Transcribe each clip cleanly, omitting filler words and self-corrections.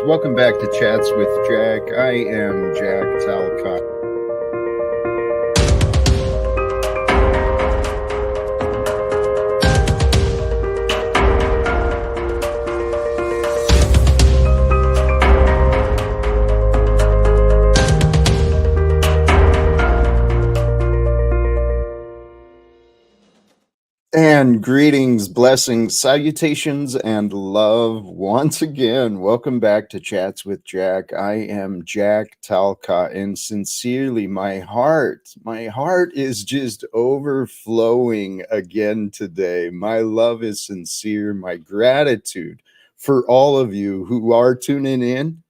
Welcome back to Chats with Jack. I am Jack Talcott. And greetings, blessings, salutations, and love once again. Welcome back to Chats with Jack. I am Jack Talcott, and sincerely, my heart is just overflowing again today. My love is sincere. My gratitude for all of you who are tuning in.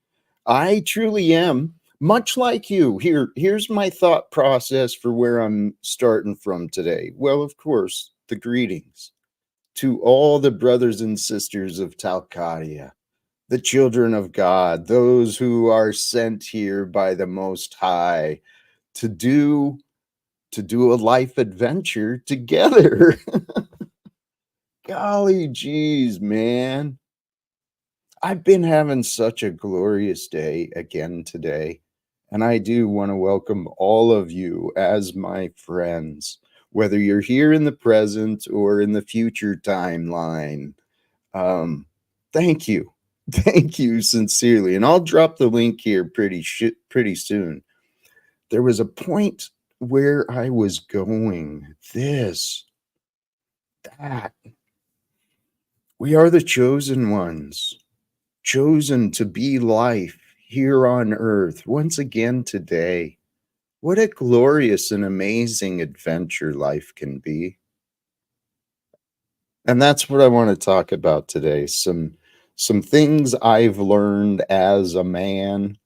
I truly am. Much like you, here's my thought process for where I'm starting from today. Well, of course, the greetings to all the brothers and sisters of Talcott, the children of God, those who are sent here by the Most High to do a life adventure together. Golly geez, man. I've been having such a glorious day again today, and I do want to welcome all of you as my friends, whether you're here in the present or in the future timeline. Thank you. Thank you sincerely. And I'll drop the link here pretty soon. There was a point where I was going, that. We are the chosen ones. Chosen to be life here on earth once again today. What a glorious and amazing adventure life can be. And that's what I want to talk about today. Some things I've learned as a man.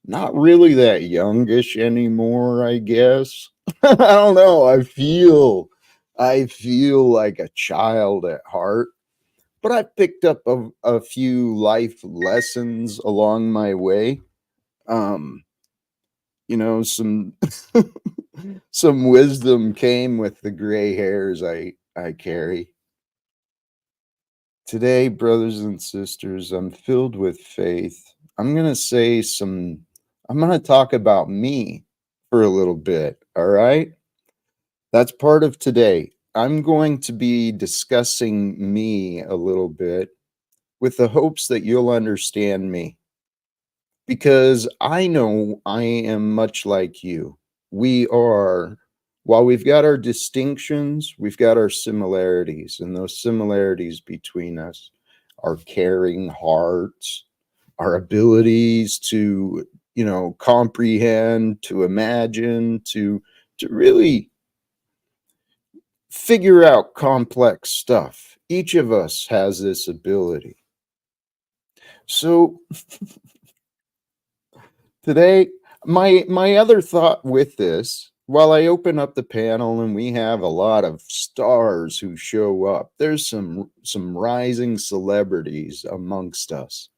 Not really that youngish anymore, I guess. I don't know. I feel like a child at heart. But I picked up a few life lessons along my way. Some some wisdom came with the gray hairs I carry. Today, brothers and sisters, I'm filled with faith. I'm going to talk about me for a little bit, all right? That's part of today. I'm going to be discussing me a little bit with the hopes that you'll understand me, because I know I am much like you. While we've got our distinctions, we've got our similarities, and those similarities between us are caring hearts, our abilities to, comprehend, to imagine, to really figure out complex stuff. Each of us has this ability. So today, my other thought with this, while I open up the panel and we have a lot of stars who show up, there's some rising celebrities amongst us.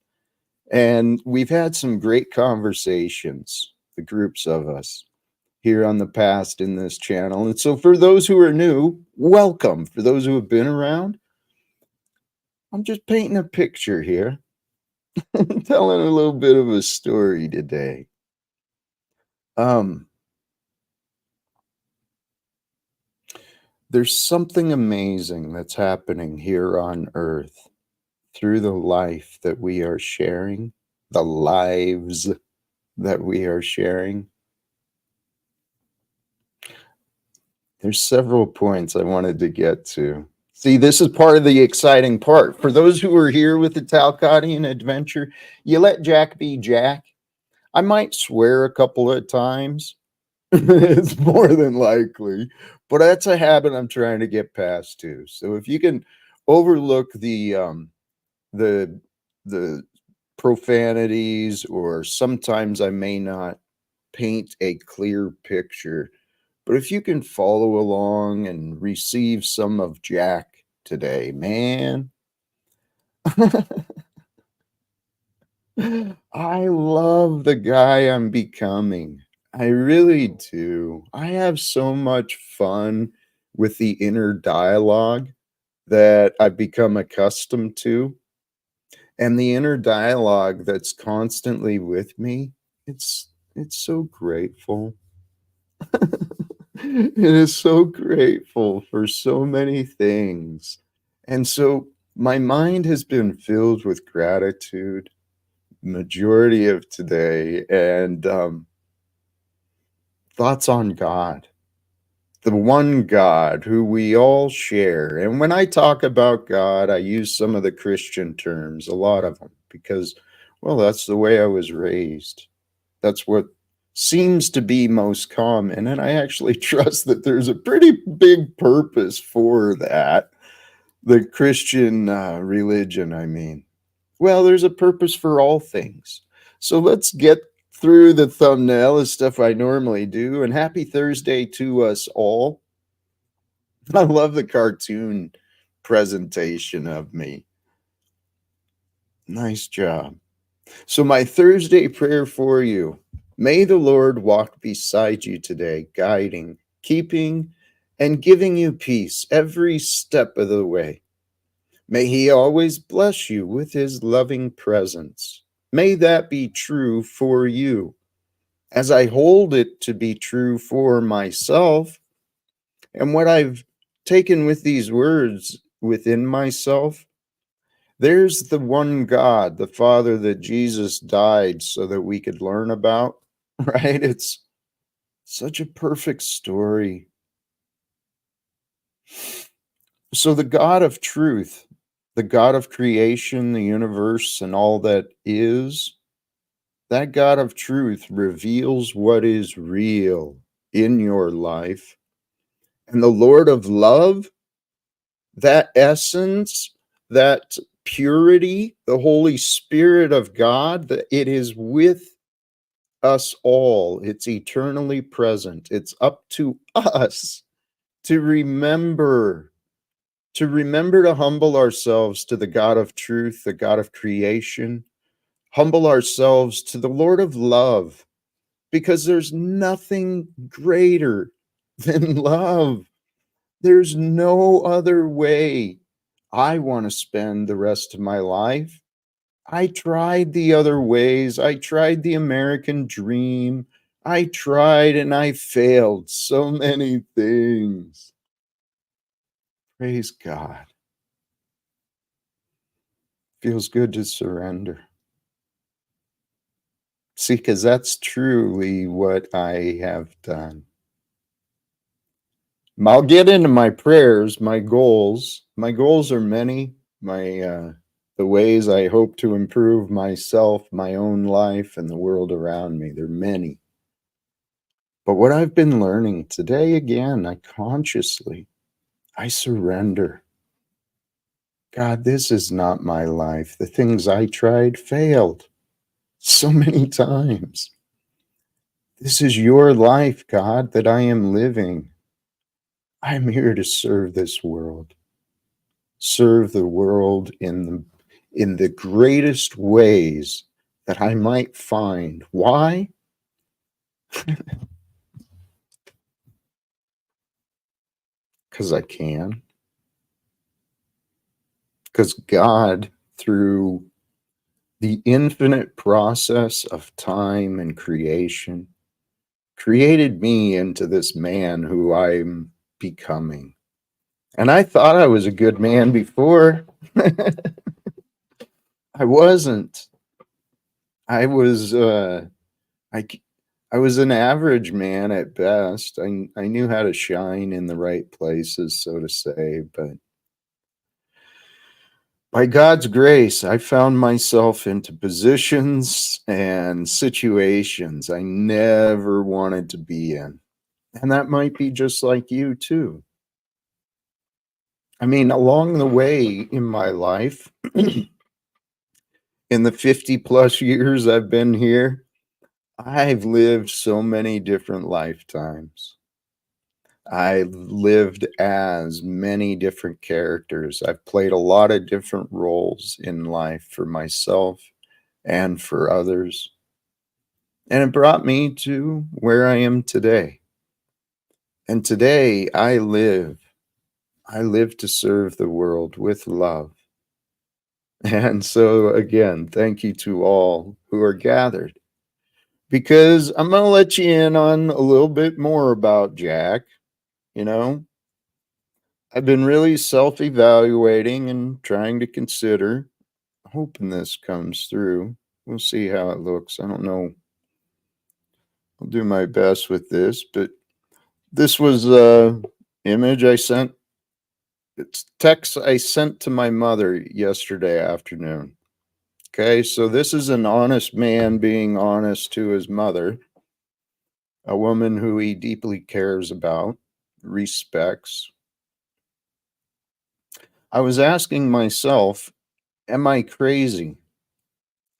And we've had some great conversations, the groups of us here on the past in this channel. And so for those who are new, welcome. For those who have been around, I'm just painting a picture here. Telling a little bit of a story today. There's something amazing that's happening here on earth through the life that we are sharing, the lives that we are sharing. There's several points I wanted to get to. See, this is part of the exciting part. For those who are here with the Talcottian adventure, you let Jack be Jack. I might swear a couple of times. It's more than likely, but that's a habit I'm trying to get past too. So if you can overlook the profanities, or sometimes I may not paint a clear picture, but if you can follow along and receive some of Jack today, man. I love the guy I'm becoming. I really do. I have so much fun with the inner dialogue that I've become accustomed to. and the inner dialogue that's constantly with me, it's so grateful. It is so grateful for so many things. And so my mind has been filled with gratitude majority of today, and thoughts on God, the one God who we all share. And when I talk about God, I use some of the Christian terms, a lot of them, because, well, that's the way I was raised. That's what seems to be most common. And I actually trust that there's a pretty big purpose for that. The Christian religion, I mean. Well, there's a purpose for all things. So let's get through the thumbnail, as stuff I normally do. And happy Thursday to us all. I love the cartoon presentation of me. Nice job. So, my Thursday prayer for you: may the Lord walk beside you today, guiding, keeping, and giving you peace every step of the way. May He always bless you with His loving presence. May that be true for you, as I hold it to be true for myself. And what I've taken with these words within myself, there's the one God, the Father that Jesus died so that we could learn about, right? It's such a perfect story. So, the God of truth, the God of creation, the universe, and all that is, that God of truth reveals what is real in your life. And the Lord of love, that essence, that purity, the Holy Spirit of God, that it is with us all. It's eternally present. It's up to us to remember, to humble ourselves to the God of truth, the God of creation, humble ourselves to the Lord of love, because there's nothing greater than love. There's no other way I want to spend the rest of my life. I tried the other ways. I tried the American dream. I tried and I failed so many things. Praise God. Feels good to surrender. See, because that's truly what I have done. I'll get into my prayers, my goals. My goals are many. The ways I hope to improve myself, my own life, and the world around me. They're many. But what I've been learning today, again, I surrender. God, this is not my life. The things I tried failed so many times. This is your life, God, that I am living. I'm here to serve this world. Serve the world in the greatest ways that I might find. Why? Because I can. Because God, through the infinite process of time and creation, created me into this man who I'm becoming. And I thought I was a good man before. I wasn't. I was I I was an average man at best. I knew how to shine in the right places, so to say, but by God's grace, I found myself into positions and situations I never wanted to be in. And that might be just like you, too. I mean, along the way in my life, in the 50 plus years I've been here, I've lived so many different lifetimes. I've lived as many different characters. I've played a lot of different roles in life for myself and for others. And it brought me to where I am today. And today I live to serve the world with love. And so, again, thank you to all who are gathered because I'm going to let you in on a little bit more about Jack. You know, I've been really self evaluating and trying to consider, hoping this comes through. We'll see how it looks. I don't know. I'll do my best with this, but this was a image I sent. It's text I sent to my mother yesterday afternoon. Okay, so this is an honest man being honest to his mother, a woman who he deeply cares about, respects. I was asking myself, am I crazy?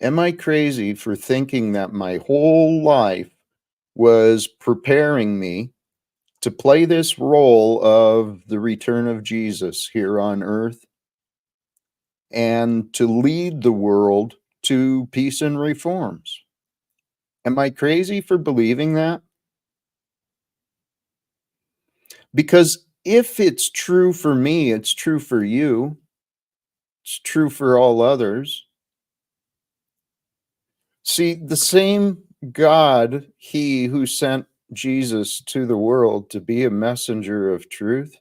Am I crazy for thinking that my whole life was preparing me to play this role of the return of Jesus here on earth and to lead the world to peace and reforms? Am I crazy for believing that? Because if it's true for me, it's true for you, it's true for all others. See, the same God, he who sent Jesus to the world to be a messenger of truth,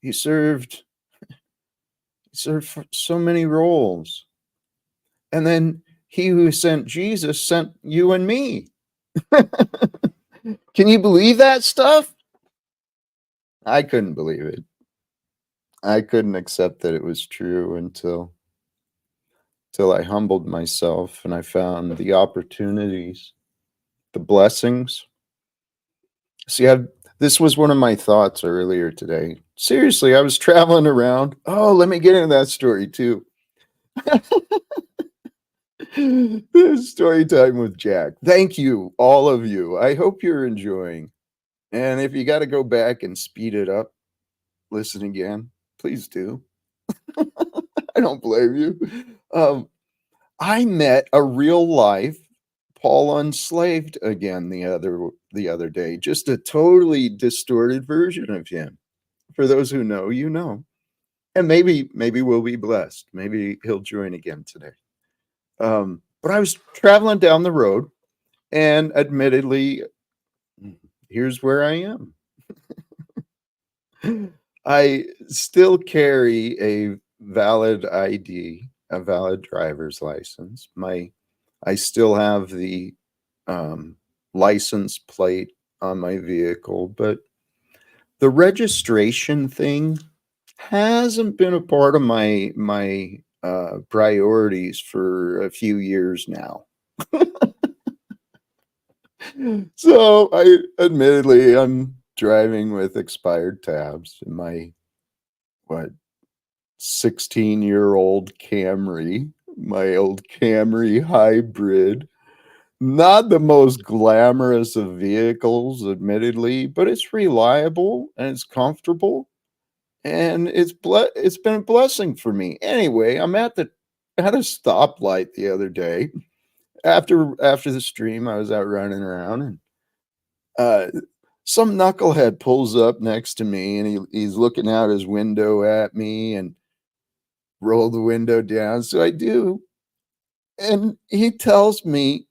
he served so many roles. And then he who sent Jesus sent you and me. Can you believe that stuff? I couldn't believe it. I couldn't accept that it was true until I humbled myself and I found the opportunities, the blessings. See, this was one of my thoughts earlier today. Seriously, I was traveling around. Oh, let me get into that story too. Story time with Jack. Thank you, all of you. I hope you're enjoying. And if you got to go back and speed it up, listen again, please do. I don't blame you. Um, I met a real life Paul Unslaved again the other day. Just a totally distorted version of him. For those who know, you know. And maybe we'll be blessed. Maybe he'll join again today. But I was traveling down the road, and admittedly, here's where I am. I still carry a valid ID, a valid driver's license. I still have the um, license plate on my vehicle, but the registration thing hasn't been a part of my priorities for a few years now. So I admittedly I'm driving with expired tabs in my what 16-year-old Camry, my old Camry hybrid. Not the most glamorous of vehicles, admittedly, but it's reliable and it's comfortable and it's been a blessing for me. Anyway, I'm at a stoplight the other day. After the stream, I was out running around and uh some knucklehead pulls up next to me and he's looking out his window at me and roll the window down. So I do. And he tells me,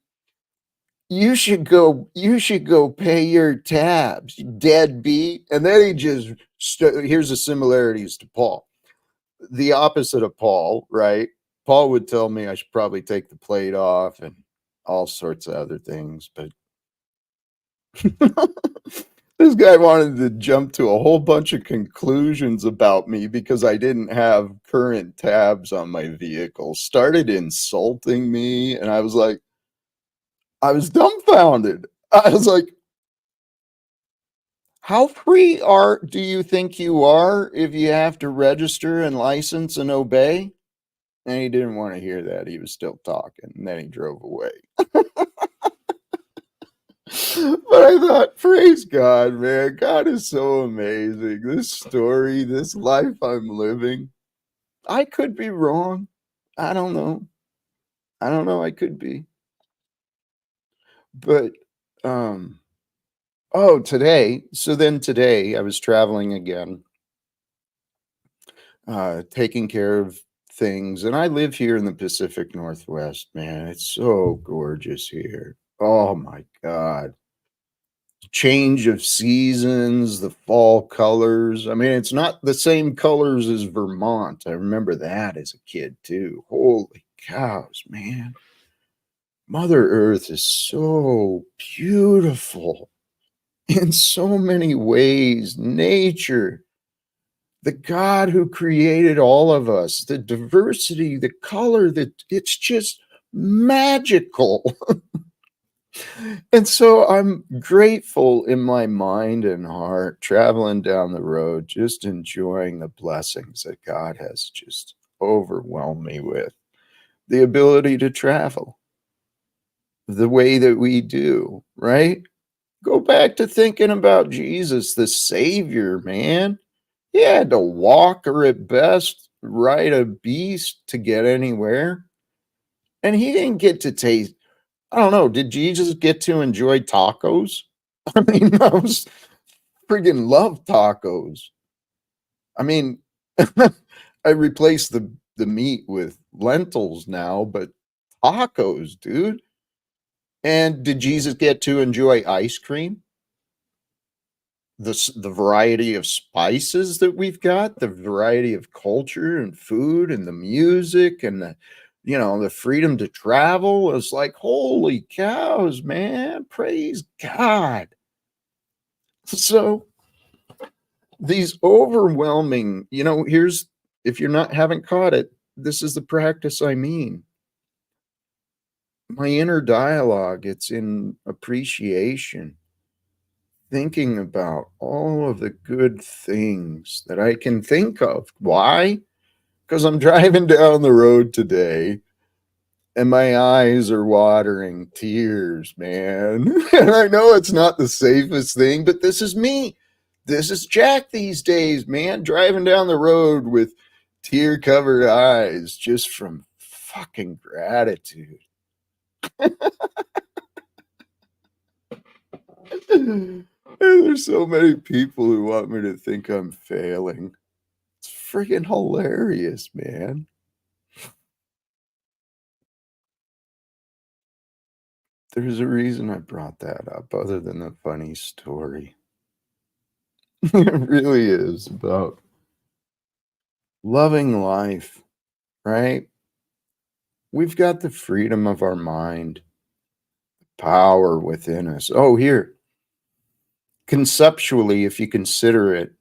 you should go pay your tabs, you deadbeat. And then he just here's the similarities to Paul. The opposite of Paul, right? Paul would tell me I should probably take the plate off and all sorts of other things, but this guy wanted to jump to a whole bunch of conclusions about me because I didn't have current tabs on my vehicle. Started insulting me, and I was dumbfounded. I was like, how free are do you think you are if you have to register and license and obey? And he didn't want to hear that. He was still talking, and then he drove away. But I thought, praise God, man. God is so amazing. This story, this life I'm living. I could be wrong. I don't know. I don't know. I could be. But oh, today. So then today I was traveling again, taking care of things, and I live here in the Pacific Northwest, man. It's so gorgeous here. Oh my God. Change of seasons, the fall colors. I mean, it's not the same colors as Vermont. I remember that as a kid too. Holy cows, man. Mother Earth is so beautiful in so many ways. Nature, the God who created all of us, the diversity, the color, that it's just magical. And so I'm grateful in my mind and heart, traveling down the road, just enjoying the blessings that God has just overwhelmed me with. The ability to travel the way that we do, right? Go back to thinking about Jesus, the Savior, man. He had to walk or at best ride a beast to get anywhere. And he didn't get to taste, I don't know, did Jesus get to enjoy tacos? I mean, those friggin' love tacos. I mean, I replaced the meat with lentils now, but tacos, dude. And did Jesus get to enjoy ice cream? The variety of spices that we've got, the variety of culture and food and the music and the freedom to travel is like, holy cows, man. Praise God. So these overwhelming, here's, if you're not haven't caught it, this is the practice I mean. My inner dialogue, it's in appreciation, thinking about all of the good things that I can think of. Why? Because I'm driving down the road today and my eyes are watering tears, man. And I know it's not the safest thing, but this is me. This is Jack these days, man, driving down the road with tear covered eyes just from fucking gratitude. And there's so many people who want me to think I'm failing. It's freaking hilarious, man. There's a reason I brought that up, other than the funny story. It really is about loving life, right? We've got the freedom of our mind, power within us. Oh, here, conceptually, if you consider it,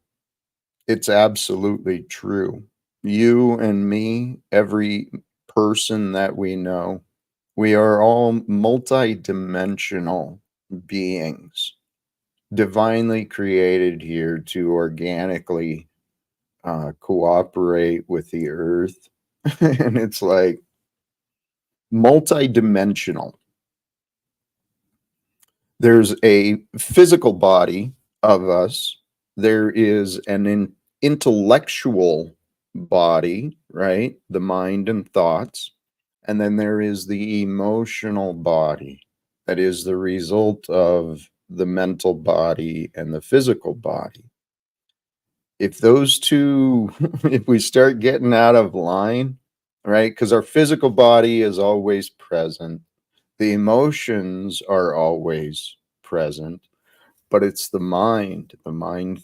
it's absolutely true. You and me, every person that we know, we are all multidimensional beings, divinely created here to organically cooperate with the earth. And it's like multidimensional. There's a physical body of us, there is an intellectual body, right? The mind and thoughts. And then there is the emotional body that is the result of the mental body and the physical body. If those two, if we start getting out of line, right? Because our physical body is always present, the emotions are always present, but it's the mind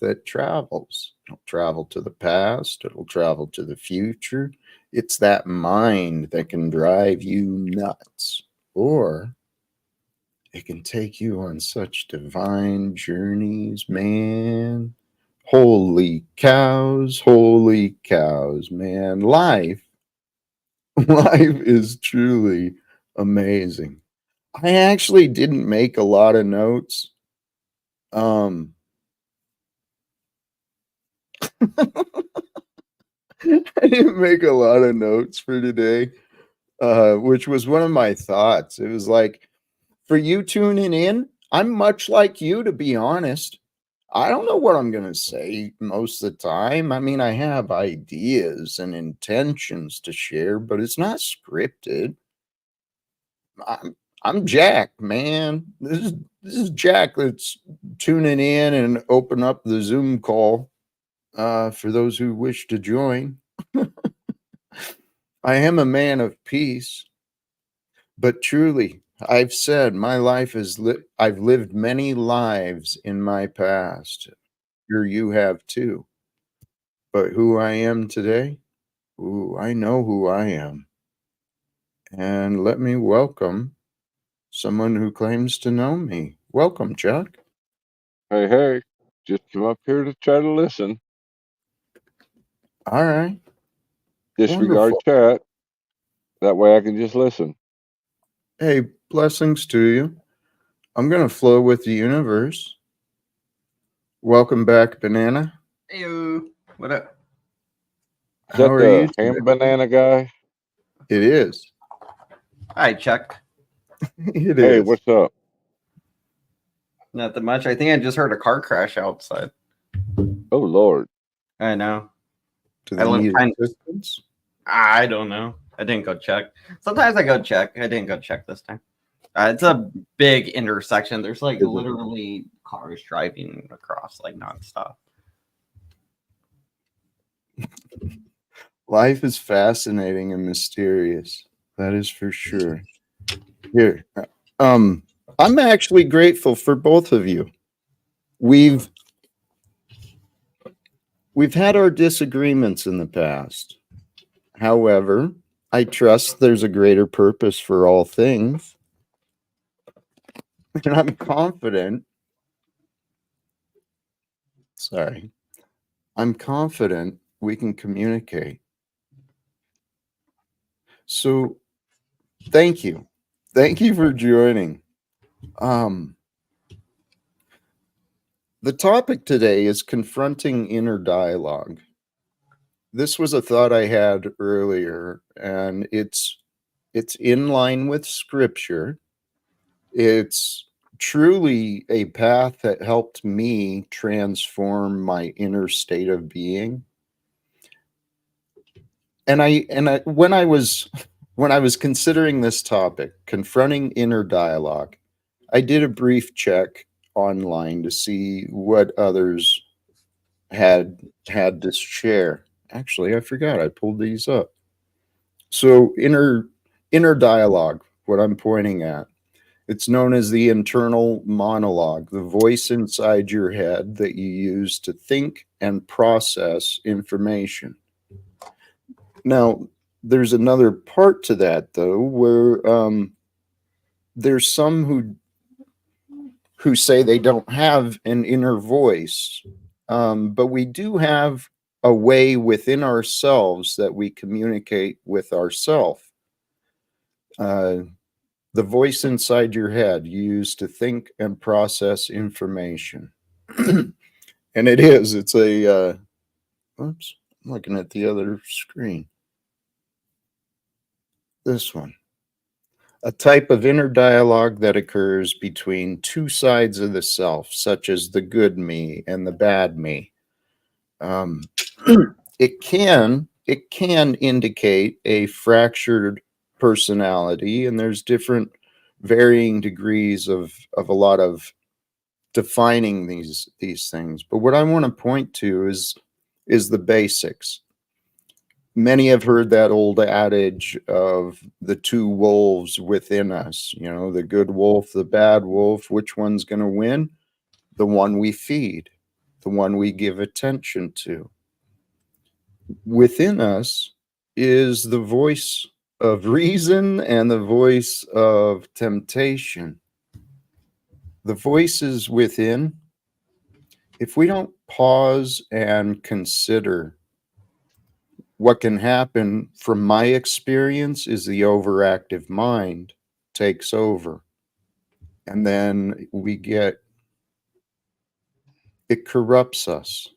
that travels. It'll travel to the past, it'll travel to the future. It's that mind that can drive you nuts, or it can take you on such divine journeys, man. Holy cows, man. Life is truly amazing. I actually didn't make a lot of notes. Um, I didn't make a lot of notes for today, which was one of my thoughts. It was like, for you tuning in, I'm much like you, to be honest. I don't know what I'm going to say most of the time. I mean, I have ideas and intentions to share, but it's not scripted. I'm Jack, man. This is Jack that's tuning in and open up the Zoom call for those who wish to join. I am a man of peace, but truly, I've said my life is I've lived many lives in my past. Sure, you have too. But who I am today? Ooh, I know who I am. And let me welcome someone who claims to know me. Welcome, Chuck. Hey, hey, just come up here to try to listen. All right. Disregard Wonderful. chat. That way I can just listen. Hey, blessings to you. I'm going to flow with the universe. Welcome back, Banana. Heyo, what up? Is How that are you the today? ham banana guy? It is. Hi, Chuck. It Hey, is. what's up? Nothing much. I think I just heard a car crash outside. Oh, Lord. I know. Do I they live need kind. assistance? I don't know. I didn't go check. Sometimes I go check. I didn't go check this time. It's a big intersection. There's like Is it? literally cars driving across like nonstop. Life is fascinating and mysterious. That is for sure. Here, I'm actually grateful for both of you. We've had our disagreements in the past. However, I trust there's a greater purpose for all things, and I'm confident. Sorry, I'm confident we can communicate. So, thank you. Thank you for joining. Um, the topic today is confronting inner dialogue. This was a thought I had earlier, and it's in line with scripture. It's truly a path that helped me transform my inner state of being. And when I was considering this topic, confronting inner dialogue, I did a brief check online to see what others had to share. Actually, I forgot I pulled these up. So inner dialogue, what I'm pointing at, it's known as the internal monologue, the voice inside your head that you use to think and process information. Now, there's another part to that though, where there's some who say they don't have an inner voice, but we do have a way within ourselves that we communicate with ourself. Uh, the voice inside your head you use to think and process information. And it's a, oops, I'm looking at the other screen. This one. A type of inner dialogue that occurs between two sides of the self, such as the good me and the bad me. Um, it can indicate a fractured personality, and there's different varying degrees of a lot of defining these things. But what I want to point to is the basics. Many have heard that old adage of the two wolves within us, you know, the good wolf, the bad wolf. Which one's going to win? The one we feed, the one we give attention to. Within us is the voice of reason and the voice of temptation. The voices within, if we don't pause and consider, what can happen from my experience is the overactive mind takes over. And then it corrupts us.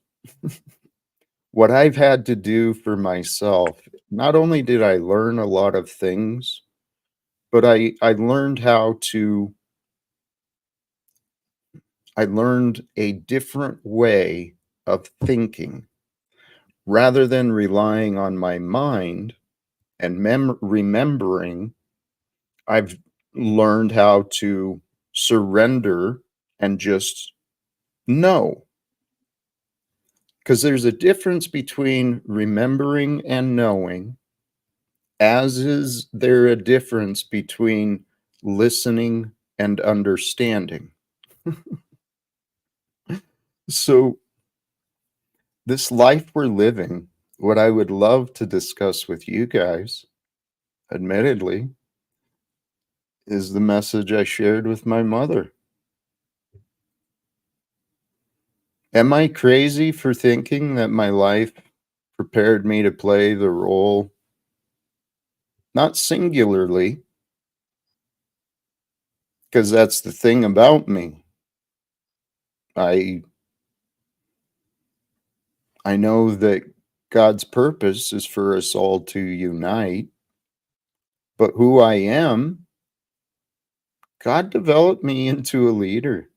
What I've had to do for myself, not only did I learn a lot of things, but I learned a different way of thinking. Rather than relying on my mind and remembering, I've learned how to surrender and just know. Because there's a difference between remembering and knowing, as is there a difference between listening and understanding. So, this life we're living, what I would love to discuss with you guys, admittedly, is the message I shared with my mother. Am I crazy for thinking that my life prepared me to play the role, not singularly, because that's the thing about me. I know that God's purpose is for us all to unite, but who I am, God developed me into a leader.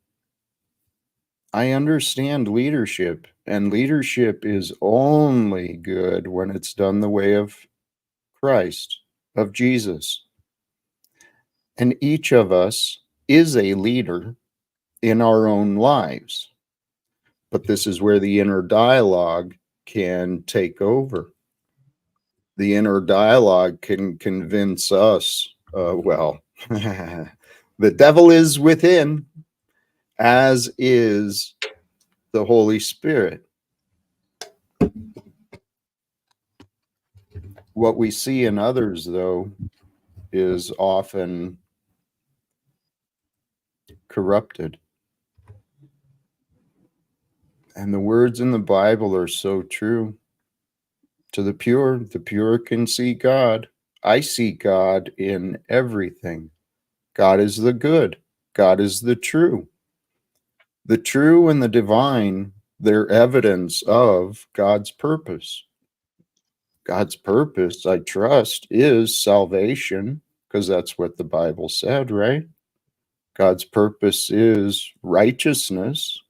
I understand leadership, and leadership is only good when it's done the way of Christ, of Jesus. And each of us is a leader in our own lives. But this is where the inner dialogue can take over. The inner dialogue can convince us, the devil is within, as is the Holy Spirit. What we see in others, though, is often corrupted. And the words in the Bible are so true. To the pure can see God. I see God in everything. God is the good. God is the true. The true and the divine, they're evidence of God's purpose. God's purpose, I trust, is salvation, because that's what the Bible said, right? God's purpose is righteousness.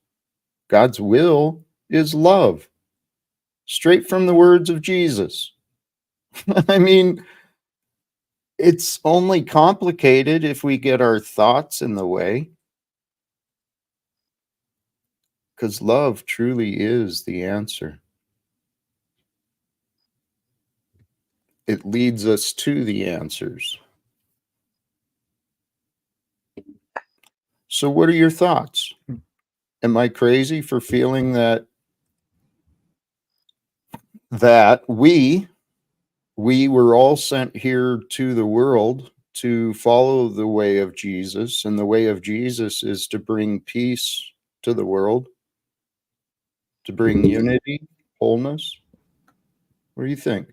God's will is love. Straight from the words of Jesus. I mean, it's only complicated if we get our thoughts in the way, because love truly is the answer. It leads us to the answers. So what are your thoughts? Am I crazy for feeling that we were all sent here to the world to follow the way of Jesus, and the way of Jesus is to bring peace to the world, to bring unity, wholeness? What do you think?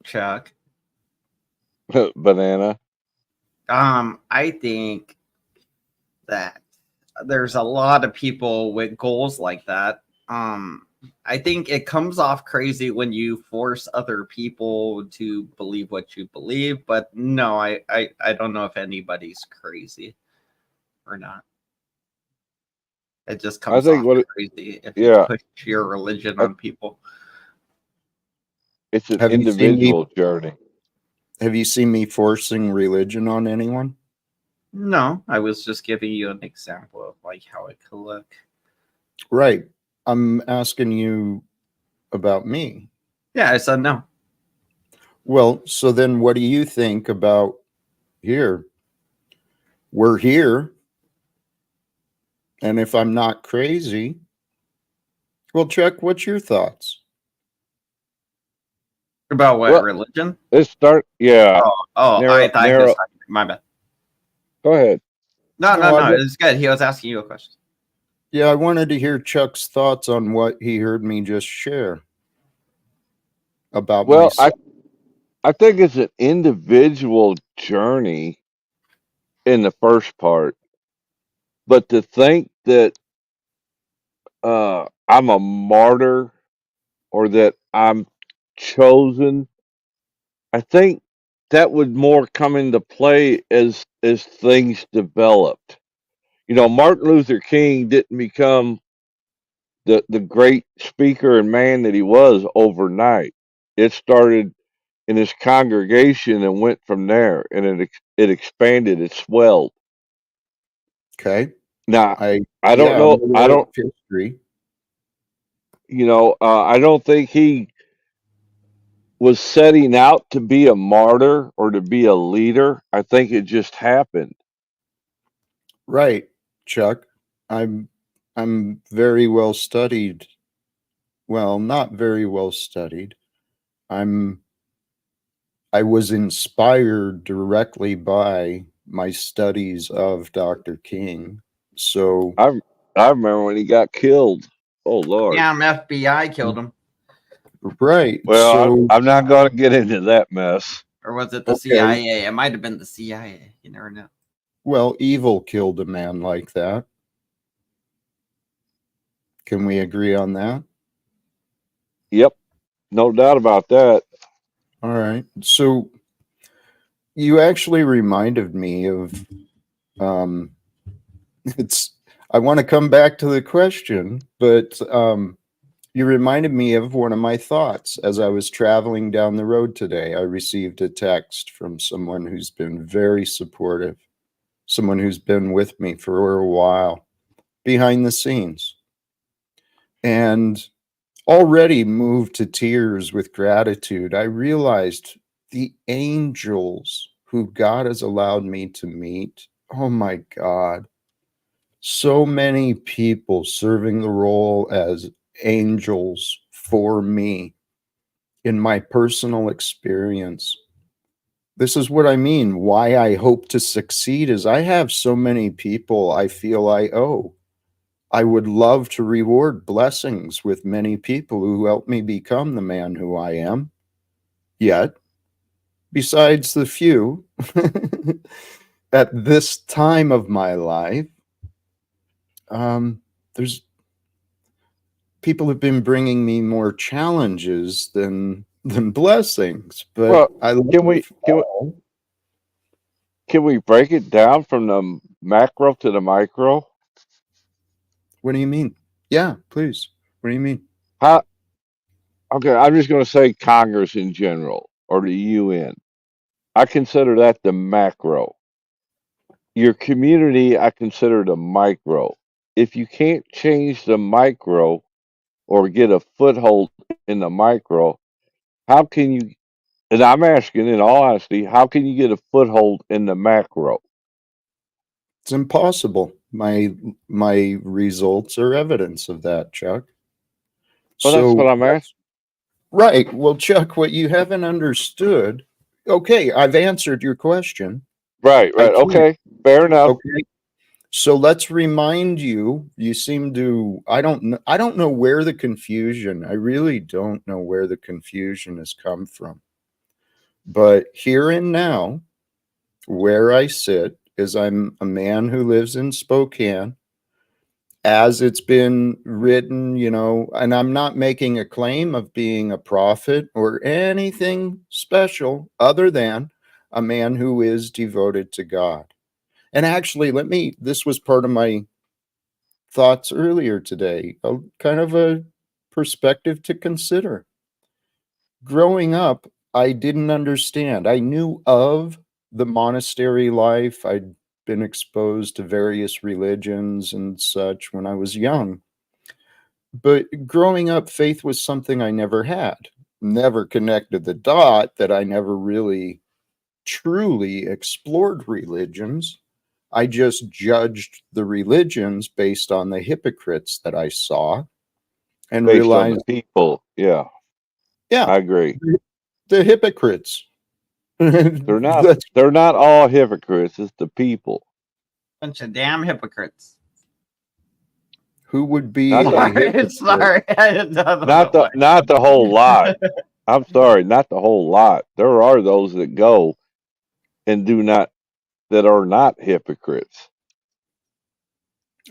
Chuck. Banana. I think that there's a lot of people with goals like that. I think it comes off crazy when you force other people to believe what you believe, but no, I don't know if anybody's crazy or not. It just I comes think off what it, crazy if you yeah, push your religion I, on people. it's an Have you seen me individual journey. have you seen me forcing religion on anyone? No, I was just giving you an example of like how it could look. Right. I'm asking you about me. Yeah, I said no. Well, so then what do you think about here? We're here. And if I'm not crazy, well, Chuck, what's your thoughts? About what Well, religion? let's start. Yeah, Oh, I thought he was narrow. talking. My bad. Go ahead. No, No, it's good. He was asking you a question. yeah, I wanted to hear Chuck's thoughts on what he heard me just share about Well, myself. I think it's an individual journey in the first part, but to think that I'm a martyr or that I'm chosen, I think that would more come into play as things developed. You know, Martin Luther King didn't become the great speaker and man that he was overnight. It started in his congregation and went from there, and it expanded, it swelled. Okay. Now, I, I don't yeah, I'm know. I aware of don't, history. I don't think he was setting out to be a martyr or to be a leader. I think it just happened. Right, Chuck. I'm very well studied. Well, not very well studied. I'm I was inspired directly by my studies of Dr. King. So, I I remember when he got killed. Oh Lord. Damn, FBI killed him. right. Well, So, I'm not going to get into that mess. Or was it the okay. CIA? It might have been the CIA. You never know. Well, evil killed a man like that. Can we agree on that? Yep, no doubt about that. All right. So, you actually reminded me of um it's I want to come back to the question, but you reminded me of one of my thoughts as I was traveling down the road today. I received a text from someone who's been very supportive, someone who's been with me for a while behind the scenes, and already moved to tears with gratitude. I realized the angels who God has allowed me to meet. Oh my God. So many people serving the role as angels for me in my personal experience. This is what I mean. Why I hope to succeed is I have so many people I feel I owe. I would love to reward blessings with many people who helped me become the man who I am. Yet, besides the few at this time of my life, there's people have been bringing me more challenges than blessings. But Well, I can love we can we, all. can we break it down from the macro to the micro? What do you mean? Yeah, please. What do you mean? How? Okay, I'm just going to say Congress in general or the UN. I consider that the macro. Your community, I consider the micro. If you can't change the micro or get a foothold in the micro, how can you? And I'm asking, in all honesty, how can you get a foothold in the macro? It's impossible. My results are evidence of that, Chuck. Well, that's what So I'm asking. right. Well, Chuck, what you haven't understood. Okay, I've answered your question. Right, I right. can't. Okay, fair enough. Okay. So let's remind you. You seem to. I don't know where the confusion. I really don't know where the confusion has come from. But here and now, where I sit is I'm a man who lives in Spokane, as it's been written, and I'm not making a claim of being a prophet or anything special other than a man who is devoted to God. And actually, this was part of my thoughts earlier today, a kind of a perspective to consider. Growing up, I didn't understand. I knew of the monastery life. I'd been exposed to various religions and such when I was young. But growing up, faith was something I never had. Never connected the dot that I never really truly explored religions. I just judged the religions based on the hypocrites that I saw and Based on the realized, people, yeah, yeah, I agree. the hypocrites. They're not. That's They're not all hypocrites. It's the people. Bunch of damn hypocrites. who would be Not the a Sorry, hypocrite. sorry. I don't not know the why. not the whole lot. I'm sorry, not the whole lot. There are those that go and do not that are not hypocrites.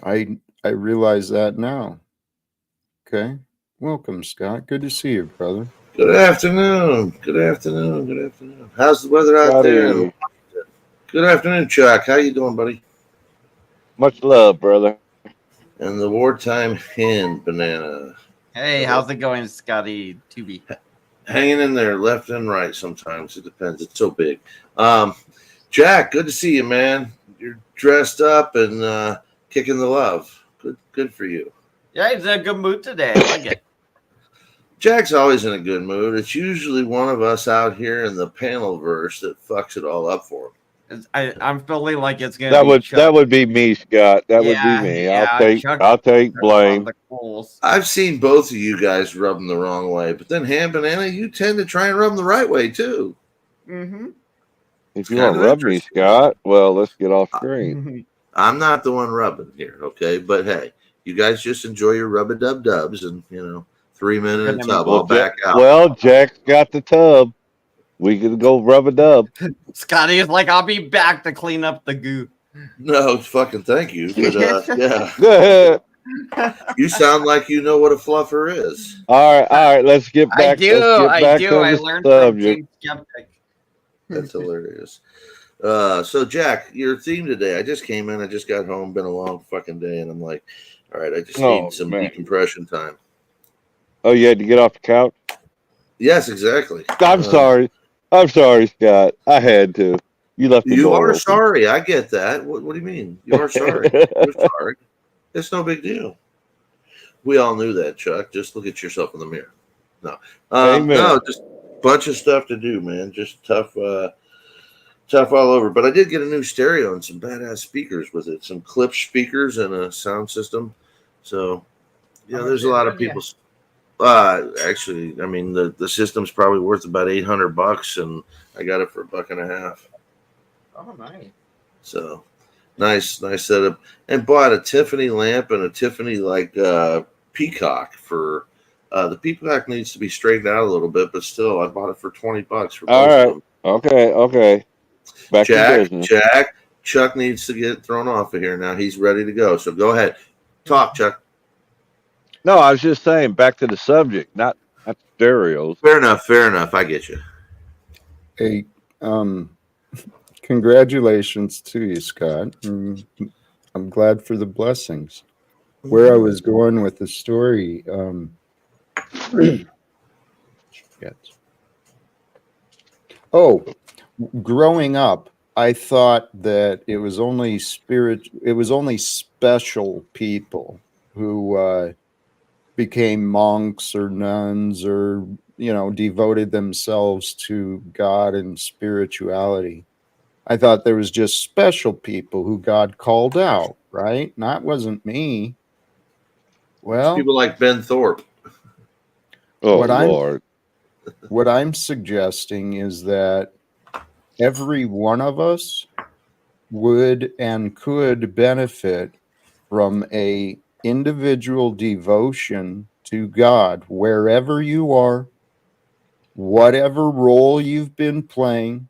I realize that now. Okay. Welcome, Scott. Good to see you, brother. Good afternoon. Good afternoon. Good afternoon. How's the weather out there? Scotty, Good afternoon, Chuck. How you doing, buddy? much love, brother. And the wartime hen banana. Hey, how's it going, Scotty Tubi? Hanging in there left and right sometimes. It depends. It's so big. Um, Jack, good to see you, man. You're dressed up and kicking the love. Good for you. Yeah, he's in a good mood today. I like it. Jack's always in a good mood. It's usually one of us out here in the panel verse that fucks it all up for him. I'm feeling like it's gonna That be would Chuck. be me, Scott. That would be Yeah, me. yeah, Chuck. I'll take Chuck's on blame. the coals. I've seen both of you guys rub them the wrong way, but then Ham Banana, you tend to try and rub them the right way too. Mm-hmm. If It's you kind want to of rub me, interesting. Scott, well, let's get off screen. I'm not the one rubbing here, okay? But hey, you guys just enjoy your rub-a-dub-dubs and, 3 minute in the tub. I'll back out. Jack's got the tub. We can go rub a dub. Scotty is like, I'll be back to clean up the goo. No, fucking thank you. But yeah, All you sound like you know what a fluffer is. right. Let's get I back. do. Let's get I back do. to I the learned from subject. James Skeptic. That's hilarious. So Jack, your theme today. I just came in. I just got home. Been a long fucking day, and I'm like, all right, I just need some decompression time. Oh, you had to get off the couch? Yes, exactly. I'm sorry. I'm sorry, Scott. I had to. You left the You door are open. sorry. I get that. What do you mean? You are sorry. You're sorry. It's no big deal. We all knew that, Chuck. Just look at yourself in the mirror. No, just a bunch of stuff to do, man. Just tough all over. But I did get a new stereo and some badass speakers with it. Some clip speakers and a sound system. So, there's a lot of people. Actually, I mean, the system's probably worth about $800, and I got it for $1.50. Oh, nice. So, nice setup. And bought a Tiffany lamp and a Tiffany peacock for. The peacock needs to be straightened out a little bit, but still, I bought it for $20 for both of them. Okay. Back to business. Chuck needs to get thrown off of here now. He's ready to go. So go ahead, talk, Chuck. No, I was just saying, back to the subject, not stereos. Fair enough. I get you. Hey, congratulations to you, Scott. I'm glad for the blessings. Where I was going with the story, growing up, I thought that it was only special people who became monks or nuns or devoted themselves to God and spirituality. I thought there was just special people who God called out, right? And that wasn't me. Well, it's people like Ben Thorpe. Oh, Lord. What I'm suggesting is that every one of us would and could benefit from a individual devotion to God, wherever you are, whatever role you've been playing.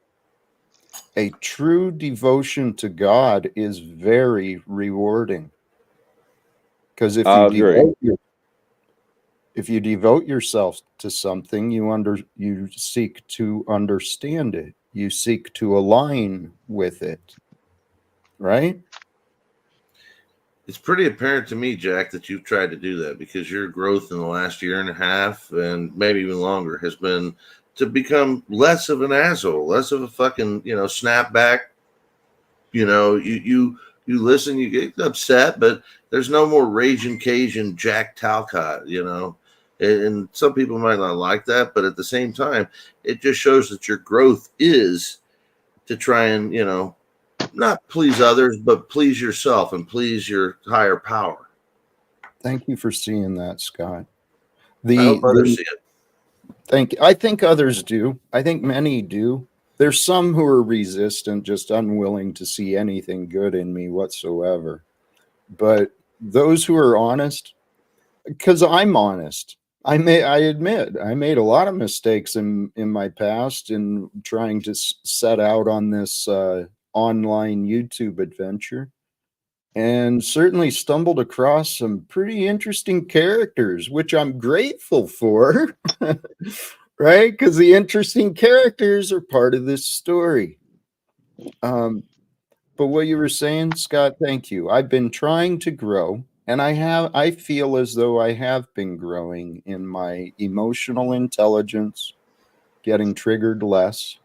A true devotion to God is very rewarding. Because if you devote yourself to something, you seek to understand it. You seek to align with it, right? It's pretty apparent to me, Jack, that you've tried to do that because your growth in the last year and a half and maybe even longer has been to become less of an asshole, less of a fucking, snapback. You listen, you get upset, but there's no more raging Cajun Jack Talcott, and some people might not like that, but at the same time, it just shows that your growth is to try and, not please others, but please yourself and please your higher power. Thank you for seeing that, Scott. I hope others see it. I think others do. I think many do. There's some who are resistant, just unwilling to see anything good in me whatsoever. But those who are honest, because I'm honest, I admit I made a lot of mistakes in my past in trying to set out on this online YouTube adventure, and certainly stumbled across some pretty interesting characters, which I'm grateful for, right? Because the interesting characters are part of this story. But what you were saying, Scott, thank you. I've been trying to grow, and I feel as though I have been growing in my emotional intelligence, getting triggered less.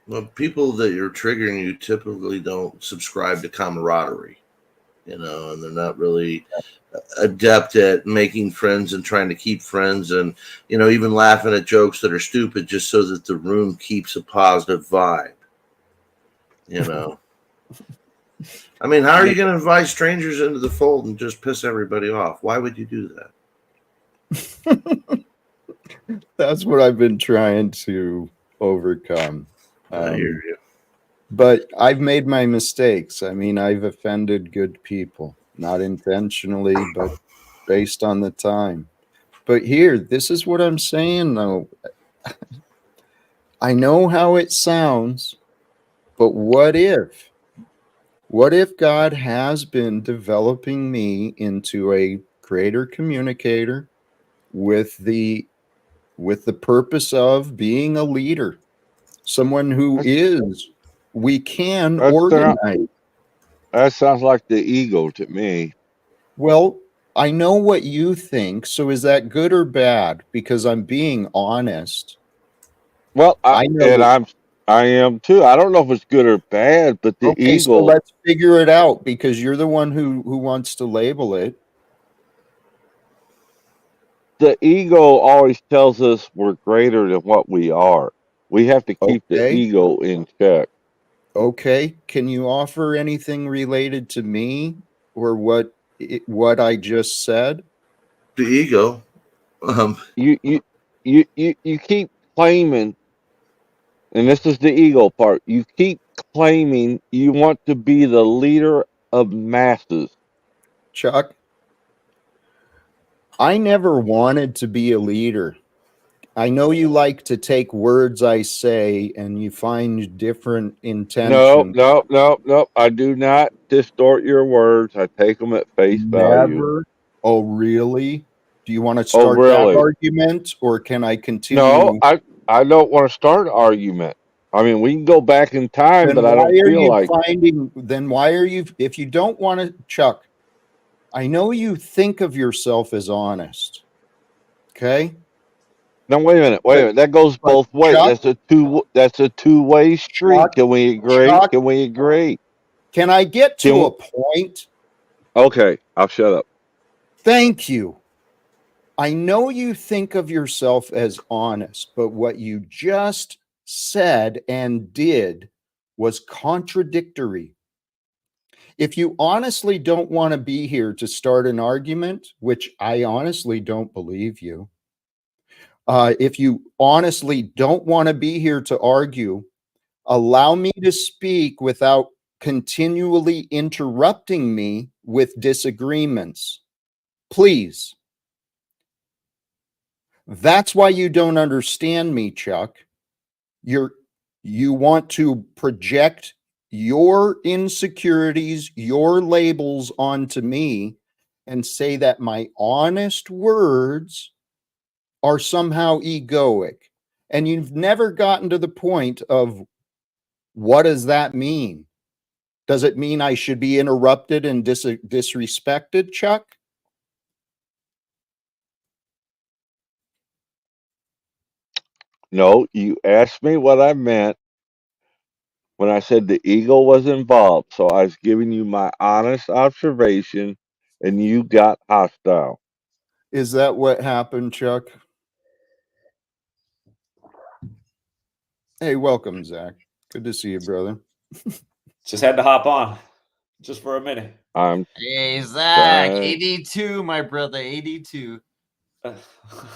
Well, people that you're triggering you typically don't subscribe to camaraderie. and they're not really adept at making friends and trying to keep friends, and even laughing at jokes that are stupid just so that the room keeps a positive vibe. I mean, how are you going to invite strangers into the fold and just piss everybody off? Why would you do that? That's what I've been trying to overcome. I hear you. But I've made my mistakes. I mean, I've offended good people, not intentionally, but based on the time. But here, this is what I'm saying, though. I know how it sounds, but what if? What if God has been developing me into a greater communicator with the purpose of being a leader, someone who we can organize. That sounds like the ego to me. Well, I know what you think. So is that good or bad? Because I'm being honest. Well, I am too. I don't know if it's good or bad, but the ego. So let's figure it out, because you're the one who wants to label it. The ego always tells us we're greater than what we are. We have to keep the ego in check. Okay. Can you offer anything related to me or what I just said? The ego. You keep claiming, and this is the ego part. You keep claiming you want to be the leader of masses. Chuck, I never wanted to be a leader. I know you like to take words I say and you find different intentions. No. I do not distort your words. I take them at face value. Oh, really? Do you want to start that argument, or can I continue? No, I don't want to start an argument. I mean, we can go back in time, but I don't feel like. Then why are you, if you don't want to, Chuck, I know you think of yourself as honest. Okay? No, wait a minute. That goes both ways. Chuck, that's a two-way street. Chuck, can we agree? Chuck, can we agree? Can I get to a point? Okay, I'll shut up. Thank you. I know you think of yourself as honest, but what you just said and did was contradictory. If you honestly don't want to be here to start an argument, which I honestly don't believe you, if you honestly don't want to be here to argue, allow me to speak without continually interrupting me with disagreements. Please. That's why you don't understand me, Chuck. You want to project your insecurities, your labels onto me and say that my honest words are somehow egoic. And you've never gotten to the point of, what does that mean? Does it mean I should be interrupted and disrespected, Chuck? No, you asked me what I meant when I said the ego was involved. So I was giving you my honest observation, and you got hostile. Is that what happened, Chuck? Hey, welcome, Zach. Good to see you, brother. Just had to hop on just for a minute. Hey, Zach, 82, my brother, 82.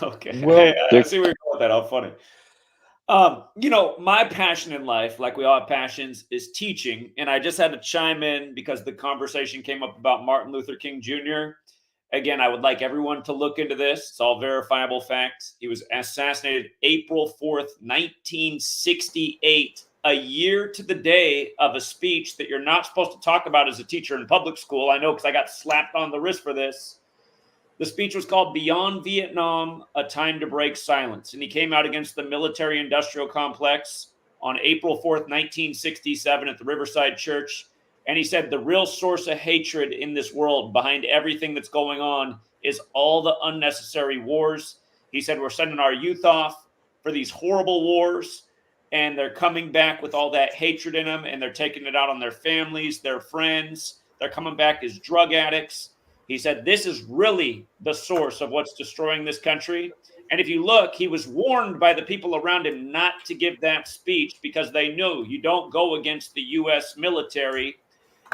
Okay. Well, I see where you're going with that. How funny. My passion in life, like we all have passions, is teaching. And I just had to chime in because the conversation came up about Martin Luther King Jr. Again, I would like everyone to look into this. It's all verifiable facts. He was assassinated April 4th, 1968, a year to the day of a speech that you're not supposed to talk about as a teacher in public school. I know because I got slapped on the wrist for this. The speech was called Beyond Vietnam, A Time to Break Silence. And he came out against the military-industrial complex on April 4th, 1967 at the Riverside Church. And he said the real source of hatred in this world behind everything that's going on is all the unnecessary wars. He said we're sending our youth off for these horrible wars, and they're coming back with all that hatred in them, and they're taking it out on their families, their friends. They're coming back as drug addicts. He said, this is really the source of what's destroying this country. And if you look, he was warned by the people around him not to give that speech because they knew you don't go against the U.S. military.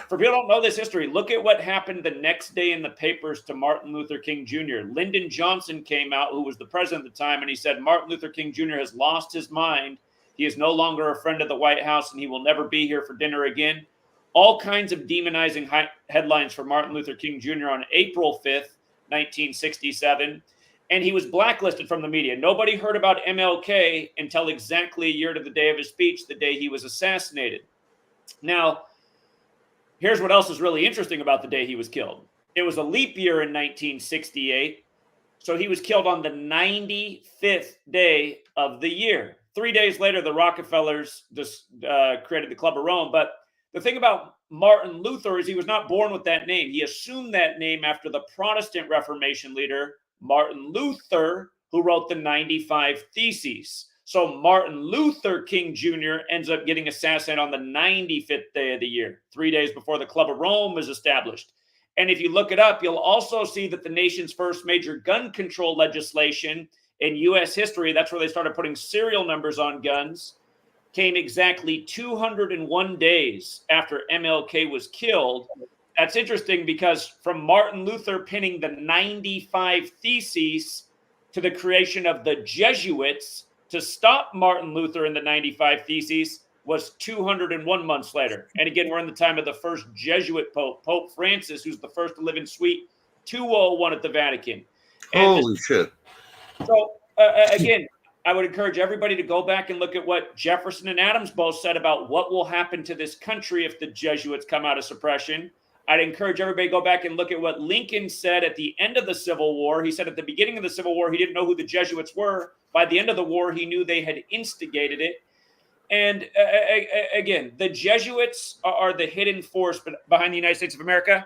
For people who don't know this history, look at what happened the next day in the papers to Martin Luther King Jr. Lyndon Johnson came out, who was the president at the time, and he said, Martin Luther King Jr. has lost his mind. He is no longer a friend of the White House, and he will never be here for dinner again. All kinds of demonizing headlines for Martin Luther King Jr. on April 5th, 1967. And he was blacklisted from the media. Nobody heard about MLK until exactly a year to the day of his speech, the day he was assassinated. Now, here's what else is really interesting about the day he was killed. It was a leap year in 1968. So he was killed on the 95th day of the year. 3 days later, the Rockefellers just created the Club of Rome. But the thing about Martin Luther is he was not born with that name. He assumed that name after the Protestant Reformation leader, Martin Luther, who wrote the 95 Theses. So Martin Luther King Jr. ends up getting assassinated on the 95th day of the year, 3 days before the Club of Rome was established. And if you look it up, you'll also see that the nation's first major gun control legislation in U.S. history, that's where they started putting serial numbers on guns, came exactly 201 days after MLK was killed. That's interesting because from Martin Luther penning the 95 Theses to the creation of the Jesuits to stop Martin Luther in the 95 Theses was 201 months later. And again, we're in the time of the first Jesuit Pope, Pope Francis, who's the first to live in Suite 201 at the Vatican. Holy shit. So, again, I would encourage everybody to go back and look at what Jefferson and Adams both said about what will happen to this country if the Jesuits come out of suppression. I'd encourage everybody to go back and look at what Lincoln said at the end of the Civil War. He said at the beginning of the Civil War, he didn't know who the Jesuits were. By the end of the war, he knew they had instigated it. And again, the Jesuits are the hidden force behind the United States of America.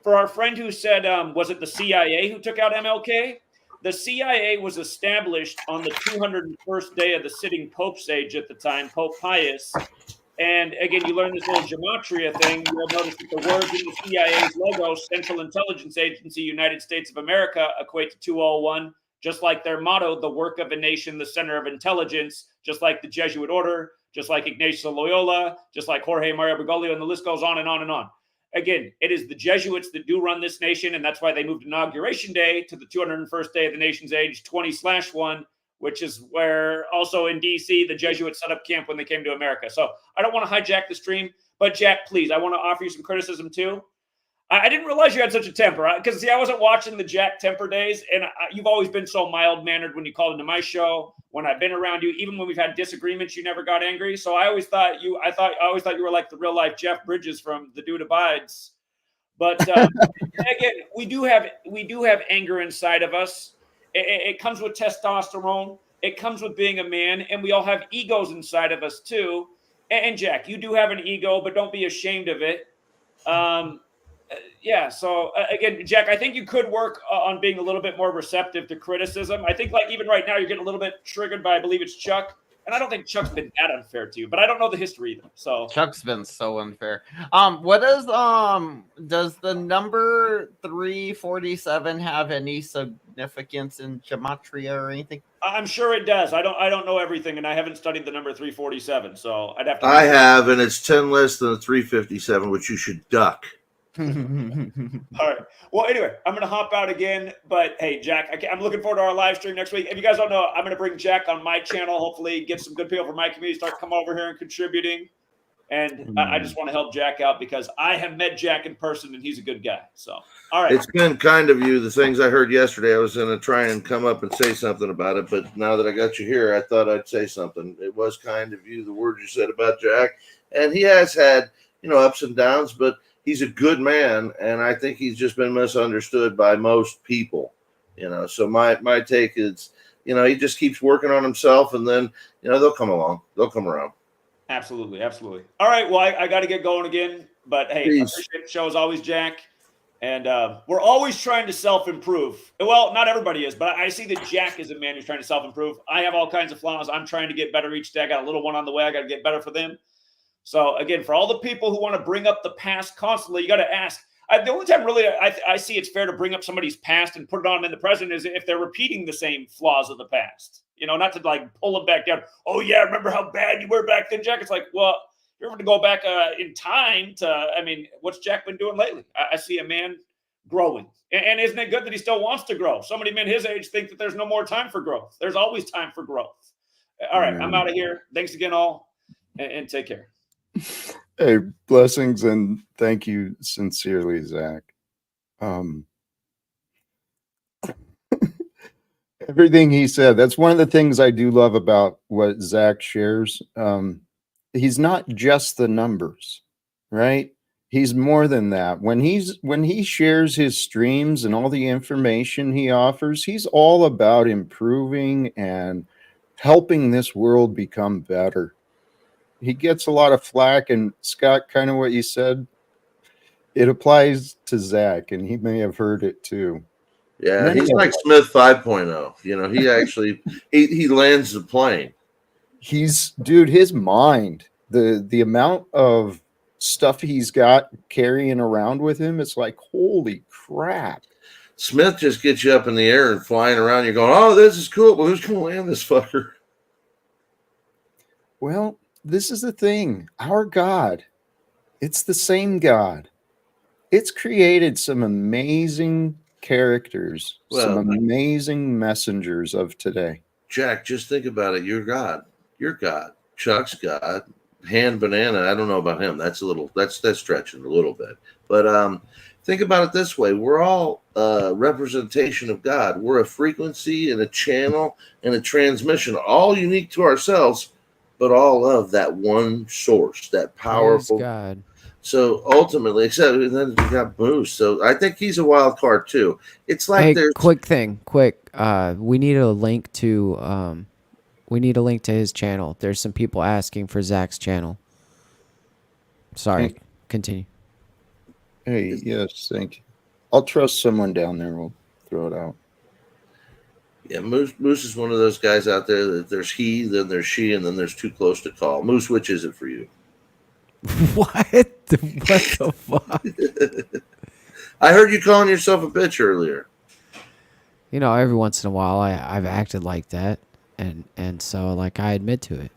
For our friend who said, was it the CIA who took out MLK? The CIA was established on the 201st day of the sitting Pope's age at the time, Pope Pius. And again, you learn this little gematria thing. You'll notice that the words in the CIA's logo, Central Intelligence Agency, United States of America, equate to 201, just like their motto, the work of a nation, the center of intelligence, just like the Jesuit order, just like Ignatius of Loyola, just like Jorge Mario Bergoglio, and the list goes on and on and on. Again, it is the Jesuits that do run this nation, and that's why they moved Inauguration Day to the 201st day of the nation's age, 20/1, which is where also in D.C., the Jesuits set up camp when they came to America. So I don't want to hijack the stream, but Jack, please, I want to offer you some criticism too. I didn't realize you had such a temper because, see, I wasn't watching the Jack temper days, and you've always been so mild-mannered when you called into my show, when I've been around you, even when we've had disagreements, you never got angry. So I always thought you were like the real-life Jeff Bridges from The Dude Abides. But again, we do have anger inside of us. It comes with testosterone. It comes with being a man, and we all have egos inside of us too. And Jack, you do have an ego, but don't be ashamed of it. Yeah. So again, Jack, I think you could work on being a little bit more receptive to criticism. I think like even right now, you're getting a little bit triggered by, I believe it's Chuck. And I don't think Chuck's been that unfair to you, but I don't know the history either. So Chuck's been so unfair. What is does the number 347 have any significance in gematria or anything? I'm sure it does. I don't know everything, and I haven't studied the number 347, so I'd have to. I have, and it's 10 less than a 357, which you should duck. All right. Well, anyway, I'm going to hop out again. But hey, Jack, I'm looking forward to our live stream next week. If you guys don't know, I'm going to bring Jack on my channel. Hopefully, get some good people from my community start coming over here and contributing. And I just want to help Jack out because I have met Jack in person, and he's a good guy. So, all right. It's been kind of you. The things I heard yesterday, I was going to try and come up and say something about it. But now that I got you here, I thought I'd say something. It was kind of you, the words you said about Jack. And he has had, ups and downs, but he's a good man, and I think he's just been misunderstood by most people, So my take is, he just keeps working on himself, and then, they'll come along. They'll come around. Absolutely, absolutely. All right, well, I got to get going again. But, hey, I appreciate the show as always, Jack. And we're always trying to self-improve. Well, not everybody is, but I see that Jack is a man who's trying to self-improve. I have all kinds of flaws. I'm trying to get better each day. I got a little one on the way. I got to get better for them. So again, for all the people who want to bring up the past constantly, you got to ask. The only time really I see it's fair to bring up somebody's past and put it on them in the present is if they're repeating the same flaws of the past. You know, not to like pull them back down. Oh yeah, remember how bad you were back then, Jack? It's like, well, you're going to go back in time to. I mean, what's Jack been doing lately? I see a man growing, and isn't it good that he still wants to grow? So many men his age think that there's no more time for growth. There's always time for growth. All right, I'm out of here. Thanks again, all, and take care. Hey, blessings and thank you sincerely, Zach. Everything he said, that's one of the things I do love about what Zach shares. He's not just the numbers, right? He's more than that. When he shares his streams and all the information he offers, he's all about improving and helping this world become better. He gets a lot of flack, and Scott, kind of what you said, it applies to Zach, and he may have heard it too. Yeah, he's like Smith 5.0. You know, he actually he lands the plane. Dude, his mind, the amount of stuff he's got carrying around with him, it's like, holy crap. Smith just gets you up in the air and flying around. You're going, oh, this is cool, but who's going to land this fucker? Well, this is the thing. Our God, it's the same God. It's created some amazing characters, some amazing messengers of today. Jack, just think about it. You're God. You're God. Chuck's God. Hand Banana, I don't know about him. That's stretching a little bit. But think about it this way. We're all a representation of God. We're a frequency and a channel and a transmission, all unique to ourselves, but all of that one source, that powerful God. So ultimately, except then you got Moose. So I think he's a wild card too. It's like there's quick. We need a link to his channel. There's some people asking for Zach's channel. Sorry, continue. Hey, yes, thank you. I'll trust someone down there. We'll throw it out. Yeah, Moose is one of those guys out there that there's he, then there's she, and then there's too close to call. Moose, which is it for you? What the fuck? I heard you calling yourself a bitch earlier. You know, every once in a while I've acted like that, and so like I admit to it.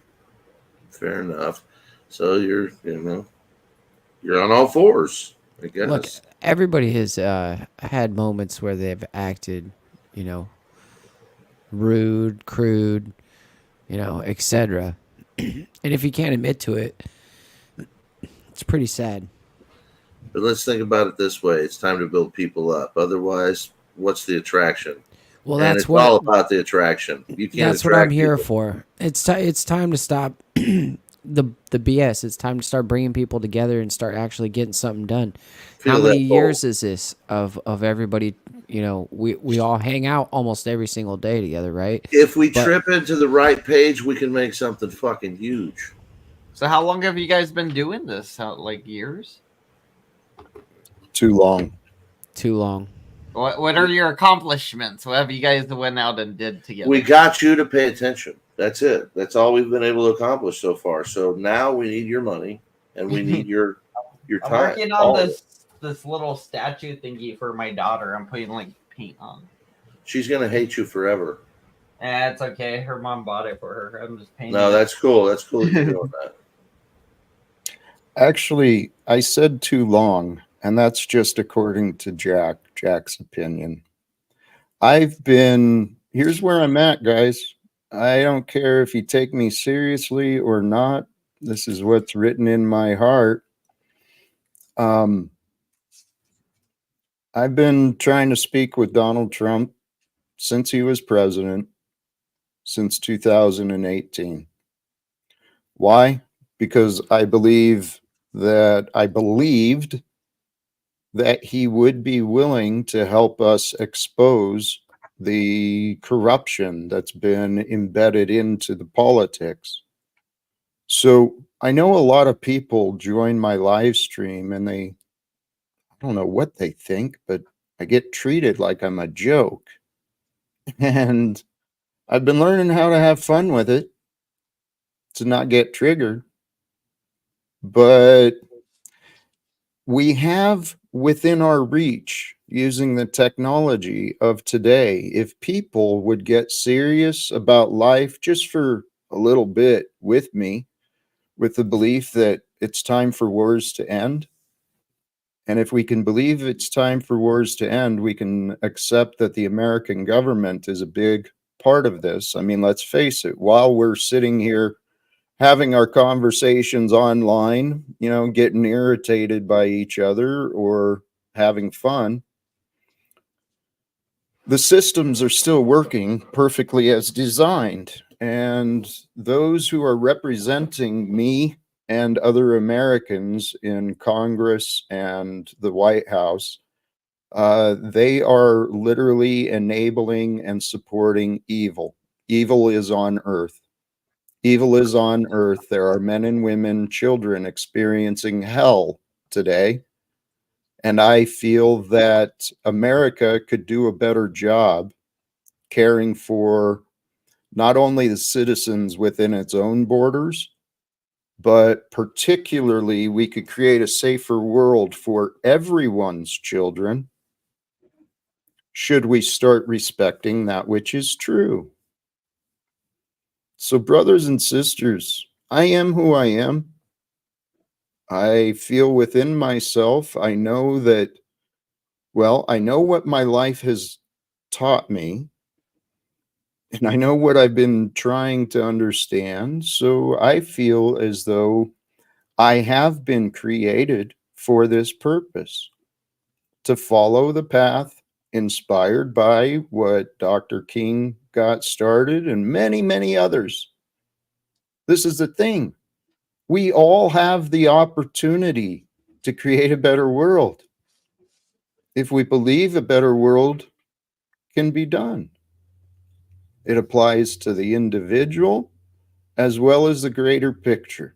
Fair enough. So you're on all fours, I guess. Look, everybody has had moments where they've acted, rude, crude, etc. And if you can't admit to it, it's pretty sad. But let's think about it this way. It's time to build people up. Otherwise, what's the attraction? Well, it's all about the attraction. You can't. That's what I'm here for. It's time to stop the BS. It's time to start bringing people together and start actually getting something done. How many years is this of everybody? We all hang out almost every single day together, right? If we trip into the right page, we can make something fucking huge. So how long have you guys been doing this? Like years? Too long. What are your accomplishments? What have you guys went out and did together? We got you to pay attention. That's it. That's all we've been able to accomplish so far. So now we need your money and we need your time. I'm working on this little statue thingy for my daughter. I'm putting like paint on. She's gonna hate you forever. It's okay. Her mom bought it for her. I'm just painting. No, that's cool. That's cool you're doing that. Actually, I said too long, and that's just according to Jack's opinion. Here's where I'm at, guys. I don't care if you take me seriously or not. This is what's written in my heart. I've been trying to speak with Donald Trump since he was president, since 2018. Why? Because I believed that he would be willing to help us expose the corruption that's been embedded into the politics. So I know a lot of people join my live stream and I don't know what they think, but I get treated like I'm a joke. And I've been learning how to have fun with it, to not get triggered. But we have within our reach, using the technology of today, if people would get serious about life just for a little bit with me, with the belief that it's time for wars to end. And if we can believe it's time for wars to end, we can accept that the American government is a big part of this. I mean, let's face it, while we're sitting here having our conversations online, getting irritated by each other or having fun, the systems are still working perfectly as designed. And those who are representing me and other Americans in Congress and the White House, they are literally enabling and supporting evil. Evil is on earth. Evil is on earth. There are men and women, children experiencing hell today. And I feel that America could do a better job caring for not only the citizens within its own borders, but particularly we could create a safer world for everyone's children should we start respecting that which is true. So, brothers and sisters, I am who I am. I feel within myself, I know that, I know what my life has taught me, and I know what I've been trying to understand. So I feel as though I have been created for this purpose, to follow the path inspired by what Dr. King got started and many, many others. This is the thing. We all have the opportunity to create a better world if we believe a better world can be done. It applies to the individual as well as the greater picture.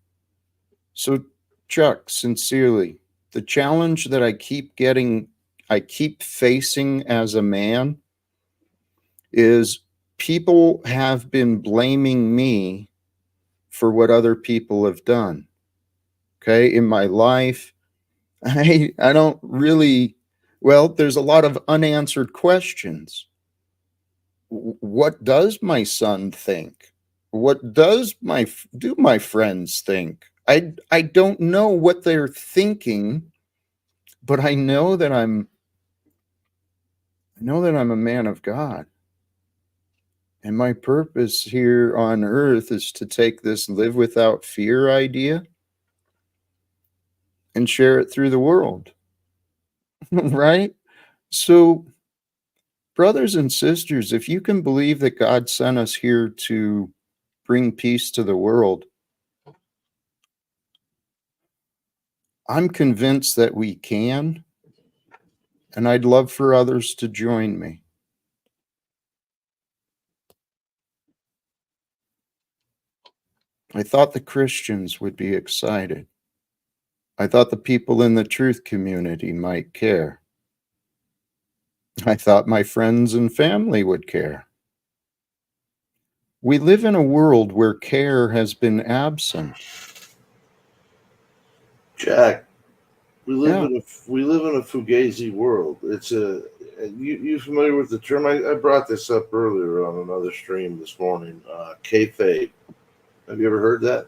So, Chuck, sincerely, the challenge that I keep facing as a man is people have been blaming me for what other people have done. Okay, in my life, I don't really, there's a lot of unanswered questions. What does my son think? What do my friends think? I don't know what they're thinking, but I know that I'm a man of God. And my purpose here on earth is to take this live without fear idea and share it through the world. Right? So, brothers and sisters, if you can believe that God sent us here to bring peace to the world, I'm convinced that we can, and I'd love for others to join me. I thought the Christians would be excited. I thought the people in the truth community might care. I thought my friends and family would care. We live in a world where care has been absent. Jack, we live in a fugazi world. It's you familiar with the term? I brought this up earlier on another stream this morning. Kayfabe. Have you ever heard that?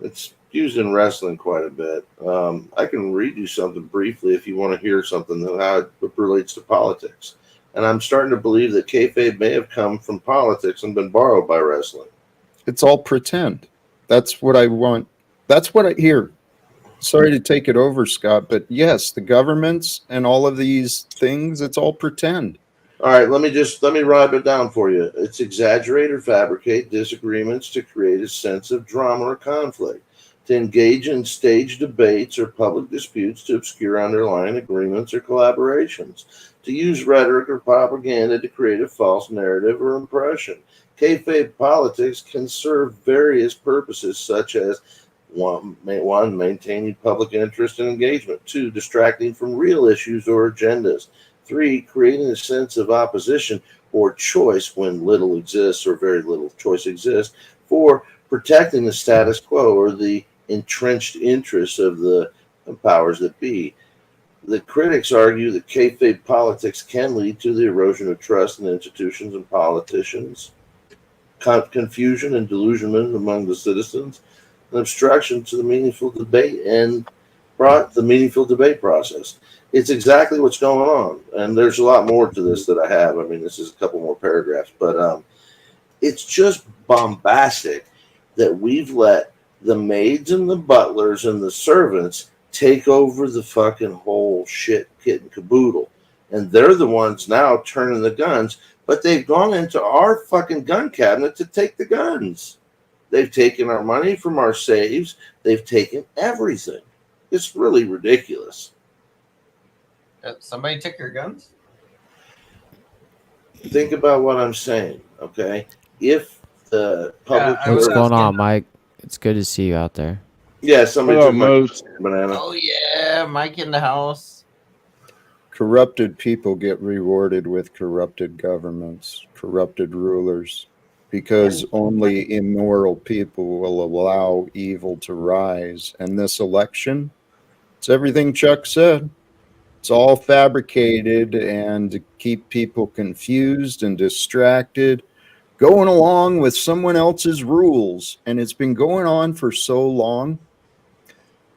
It's used in wrestling quite a bit. I can read you something briefly if you want to hear something how it relates to politics. And I'm starting to believe that kayfabe may have come from politics and been borrowed by wrestling. It's all pretend. That's what I want. That's what I hear. Sorry to take it over, Scott, but yes, the governments and all of these things, it's all pretend. All right, let me write it down for you. It's exaggerate or fabricate disagreements to create a sense of drama or conflict, to engage in staged debates or public disputes to obscure underlying agreements or collaborations, to use rhetoric or propaganda to create a false narrative or impression. Kayfabe politics can serve various purposes, such as one, maintaining public interest and engagement; two, distracting from real issues or agendas; three, creating a sense of opposition or choice when little exists or very little choice exists; four, protecting the status quo or the entrenched interests of the powers that be. The critics argue that kayfabe politics can lead to the erosion of trust in institutions and politicians, confusion and delusionment among the citizens, and obstruction to the meaningful debate process. It's exactly what's going on, and there's a lot more to this that I have. I mean, this is a couple more paragraphs, but it's just bombastic that we've let the maids and the butlers and the servants take over the fucking whole shit kit and caboodle. And they're the ones now turning the guns, but they've gone into our fucking gun cabinet to take the guns. They've taken our money from our saves. They've taken everything. It's really ridiculous. Somebody took your guns? Think about what I'm saying, okay? If the public... What's going on, Mike? It's good to see you out there. Yeah, somebody took my banana. Oh, yeah, Mike in the house. Corrupted people get rewarded with corrupted governments, corrupted rulers, because only immoral people will allow evil to rise. And this election, it's everything Chuck said. It's all fabricated and to keep people confused and distracted, going along with someone else's rules. And it's been going on for so long.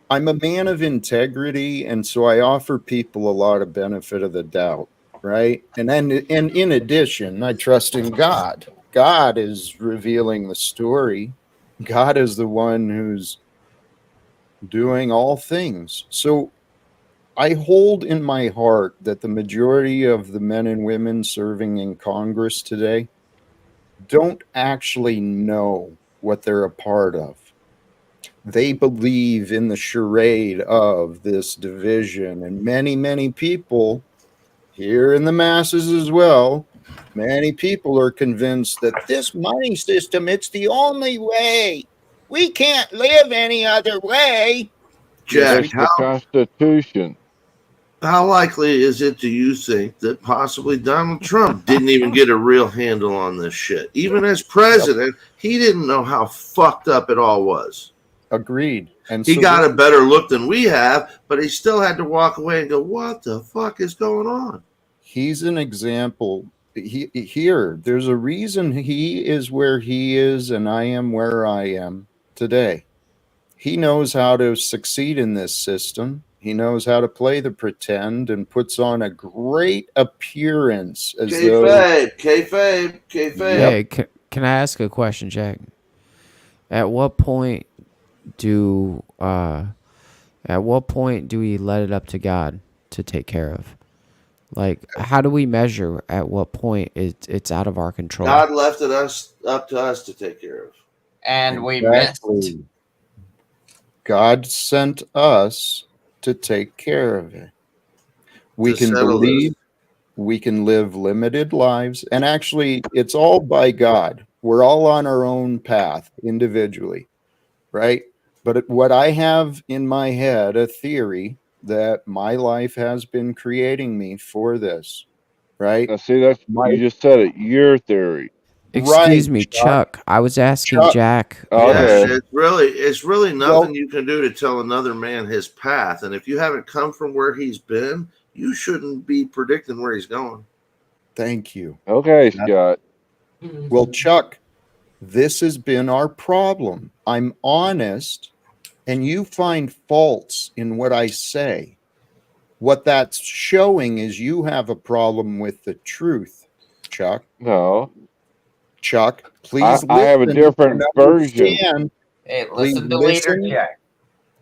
I'm a man of integrity, and so I offer people a lot of benefit of the doubt, right? And in addition, I trust in God. God is revealing the story. God is the one who's doing all things. So I hold in my heart that the majority of the men and women serving in Congress today don't actually know what they're a part of. They believe in the charade of this division, and many people here in the masses as well, many people are convinced that this money system, it's the only way. We can't live any other way. Jack, the Constitution. How likely is it, do you think, that possibly Donald Trump didn't even get a real handle on this shit? Even as president, he didn't know how fucked up it all was. Agreed. And he got a better look than we have, but he still had to walk away and go, what the fuck is going on? He's an example. There's a reason he is where he is and I am where I am today. He knows how to succeed in this system. He knows how to play the pretend and puts on a great appearance as kayfabe. Hey, can I ask a question, Jack? At what point do we let it up to God to take care of? Like, how do we measure at what point it's out of our control? God left it up to us to take care of. And we missed. God sent us to take care of it. We can believe, we can live limited lives, and actually it's all by God. We're all on our own path individually, right? But what I have in my head, a theory that my life has been creating me for this, right? Now, see, that's you just said it. Your theory. Excuse me, Chuck. I was asking Jack. Yeah, it's really nothing you can do to tell another man his path. And if you haven't come from where he's been, you shouldn't be predicting where he's going. Thank you. Okay, Scott. Well, Chuck, this has been our problem. I'm honest, and you find faults in what I say. What that's showing is you have a problem with the truth, Chuck. No. Chuck, please I have a different version. Hey, listen to later, Jack.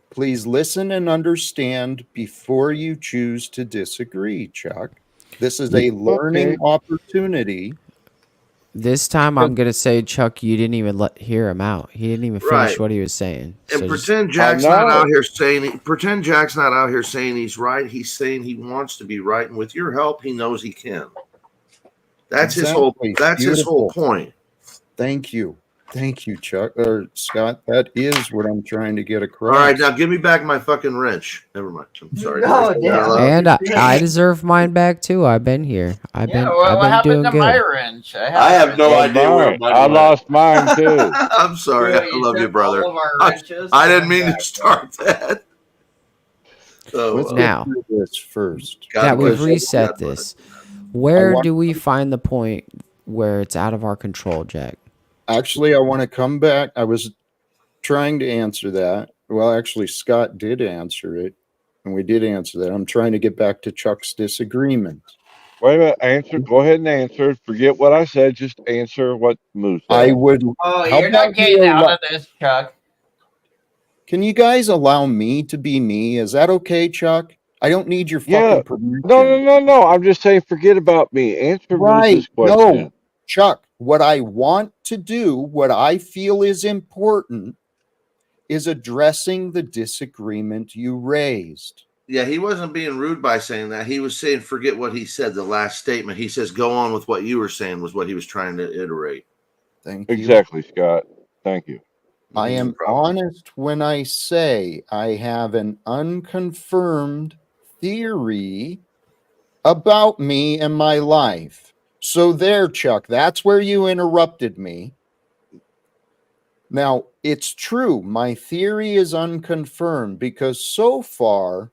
Please listen and understand before you choose to disagree, Chuck. This is a learning opportunity. This time I'm going to say, Chuck, you didn't even hear him out. He didn't even finish what he was saying. And pretend Jack's not out here saying he's right. He's saying he wants to be right, and with your help, he knows he can. That's his whole point. Thank you. Thank you, Chuck or Scott. That is what I'm trying to get across. All right, now give me back my fucking wrench. Never mind. I'm sorry. No, And I deserve mine back too. I've been here. I've been doing good. My wrench? I have no idea where mine I went. lost mine too. I'm sorry. I love you, brother. I didn't mean to start that. So, Let's now, get through this first. that we've reset this. Where do we find the point where it's out of our control, Jack? Actually, I want to come back. I was trying to answer that. Well, actually, Scott did answer it, and we did answer that. I'm trying to get back to Chuck's disagreement. Wait a minute. Answer. Go ahead and answer. Forget what I said. Just answer what Moose said. I would. Oh, you're not getting out of this, Chuck. Can you guys allow me to be me? Is that okay, Chuck? I don't need your fucking permission. No. I'm just saying, forget about me. Answer Moose's question. No, Chuck, what I want to do, what I feel is important, is addressing the disagreement you raised. Yeah, he wasn't being rude by saying that. He was saying, forget what he said, the last statement. He says, go on with what you were saying was what he was trying to iterate. Thank you. Exactly, Scott. Thank you. I am honest when I say I have an unconfirmed theory about me and my life. So there, Chuck, that's where you interrupted me. Now, it's true. My theory is unconfirmed because so far,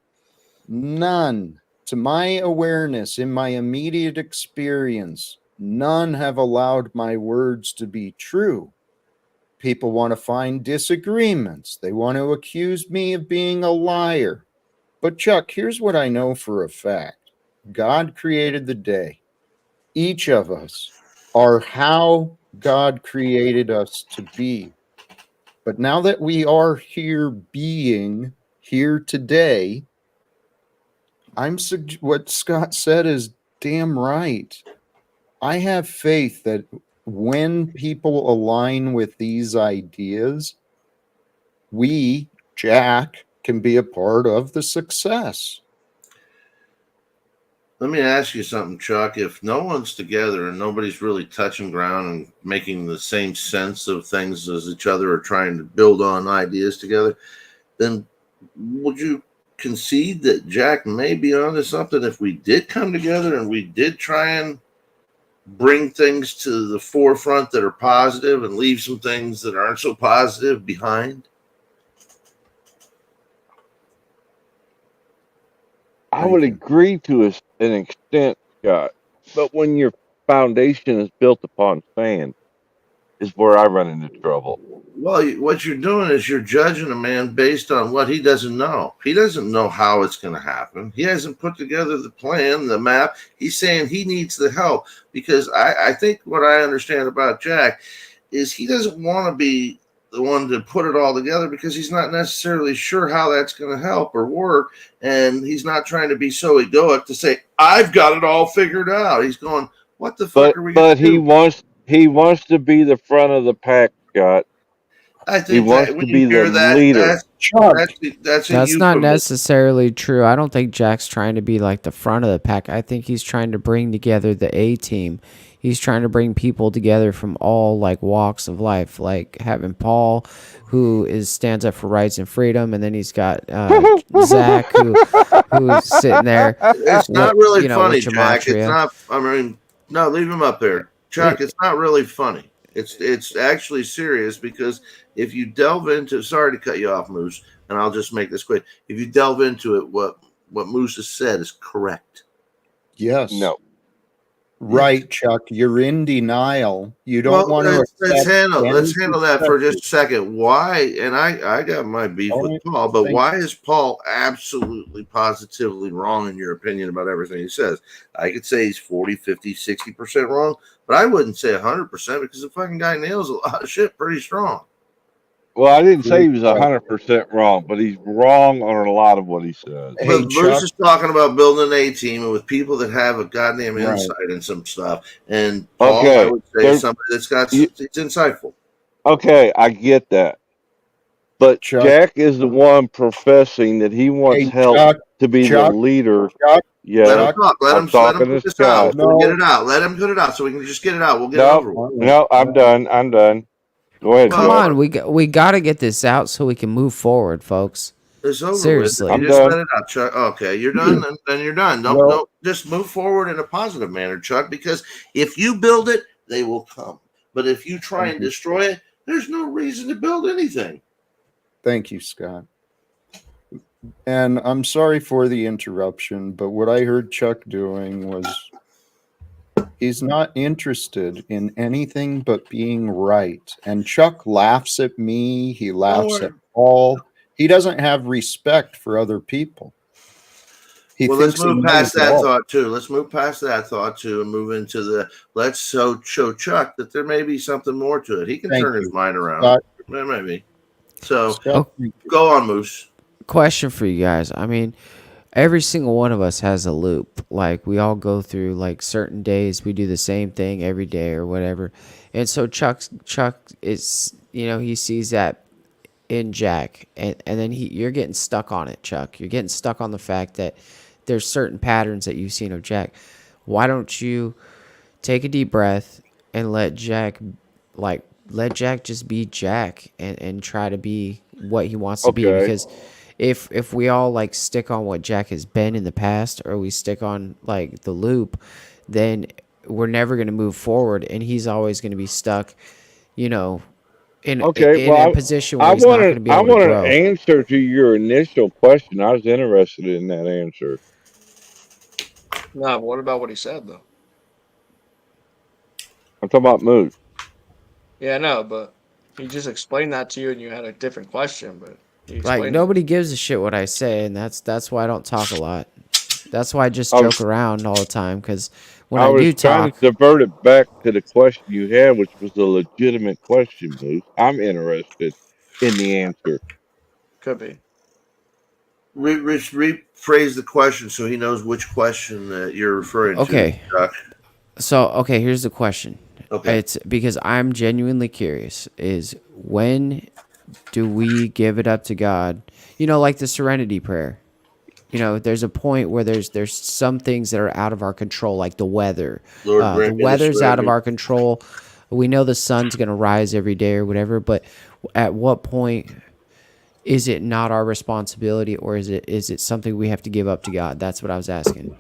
none, to my awareness, in my immediate experience, none have allowed my words to be true. People want to find disagreements. They want to accuse me of being a liar. But Chuck, here's what I know for a fact. God created the day. Each of us are how God created us to be. But now that we are here being here today, what Scott said is damn right. I have faith that when people align with these ideas, we, Jack, can be a part of the success. Let me ask you something, Chuck. If no one's together and nobody's really touching ground and making the same sense of things as each other or trying to build on ideas together, then would you concede that Jack may be onto something if we did come together and we did try and bring things to the forefront that are positive and leave some things that aren't so positive behind? I would agree to an extent, Scott. But when your foundation is built upon sand, is where I run into trouble. Well, what you're doing is you're judging a man based on what he doesn't know. He doesn't know how it's going to happen. He hasn't put together the plan, the map. He's saying he needs the help because I think what I understand about Jack is he doesn't want to be the one to put it all together because he's not necessarily sure how that's going to help or work. And he's not trying to be so egoic to say, I've got it all figured out. He's going, what the fuck are we going to do? But he wants to be the front of the pack, Scott. I think he wants to be the leader. That's not necessarily true. I don't think Jack's trying to be like the front of the pack. I think he's trying to bring together the A team. He's trying to bring people together from all like walks of life, like having Paul, who stands up for rights and freedom, and then he's got Zach, who's sitting there. It's not really funny, Jack. It's not. I mean, no, leave him up there, Chuck. It's not really funny. It's actually serious because if you delve into, sorry to cut you off, Moose, and I'll just make this quick. If you delve into it, what Moose has said is correct. Yes. No. Right, Chuck. You're in denial. You don't want to. Let's handle that for just a second. Why? And I got my beef with Paul, but why is Paul absolutely positively wrong in your opinion about everything he says? I could say he's 40, 50, 60% wrong, but I wouldn't say 100% because the fucking guy nails a lot of shit pretty strong. Well, I didn't say he was 100% wrong, but he's wrong on a lot of what he says. Hey, but Bruce is talking about building an A team and with people that have a goddamn insight and some stuff. And Paul, I would say somebody that's got it's insightful. Okay, I get that. But Jack is the one professing that he wants help to be the leader. Yeah, let him talk. Let him put this out. We'll get it out. Let him put it out so we can just get it out. We'll get it over with. No, I'm done. Go ahead. Come on, we got to get this out so we can move forward, folks. It's over Seriously. with. You just let it out, Chuck. Okay, you're done, and then you're done. Don't just move forward in a positive manner, Chuck. Because if you build it, they will come. But if you try and destroy it, there's no reason to build anything. Thank you, Scott. And I'm sorry for the interruption, but what I heard Chuck doing was he's not interested in anything but being right. And Chuck laughs at me. He laughs at Paul. He doesn't have respect for other people. Let's move past that thought too. Let's move past that thought too and move into the let's show Chuck that there may be something more to it. He can turn his mind around. Maybe. So go on, Moose. Question for you guys. I mean, every single one of us has a loop. Like, we all go through, like, certain days we do the same thing every day or whatever. And so Chuck is, he sees that in Jack, and then you're getting stuck on it, Chuck. You're getting stuck on the fact that there's certain patterns that you've seen of Jack. Why don't you take a deep breath and let Jack just be Jack and try to be what he wants to be? Because if we all like stick on what Jack has been in the past, or we stick on like the loop, then we're never going to move forward, and he's always going to be stuck, in a position where he's not going to be able to grow. I want an answer to your initial question. I was interested in that answer. No, but what about what he said though? I'm talking about Moose. Yeah, I know, but he just explained that to you, and you had a different question. But like, nobody gives a shit what I say, and that's why I don't talk a lot. That's why I just joke around all the time, because when I do talk, I was trying to divert it back to the question you had, which was a legitimate question, Moose. I'm interested in the answer. Could be. Rephrase the question so he knows which question that you're referring to. Okay. So, here's the question. Okay. It's because I'm genuinely curious, is when do we give it up to God? Like the serenity prayer. There's a point where there's some things that are out of our control, like the weather. The weather's out of our control. We know the sun's going to rise every day or whatever, but at what point is it not our responsibility, or is it something we have to give up to God? That's what I was asking.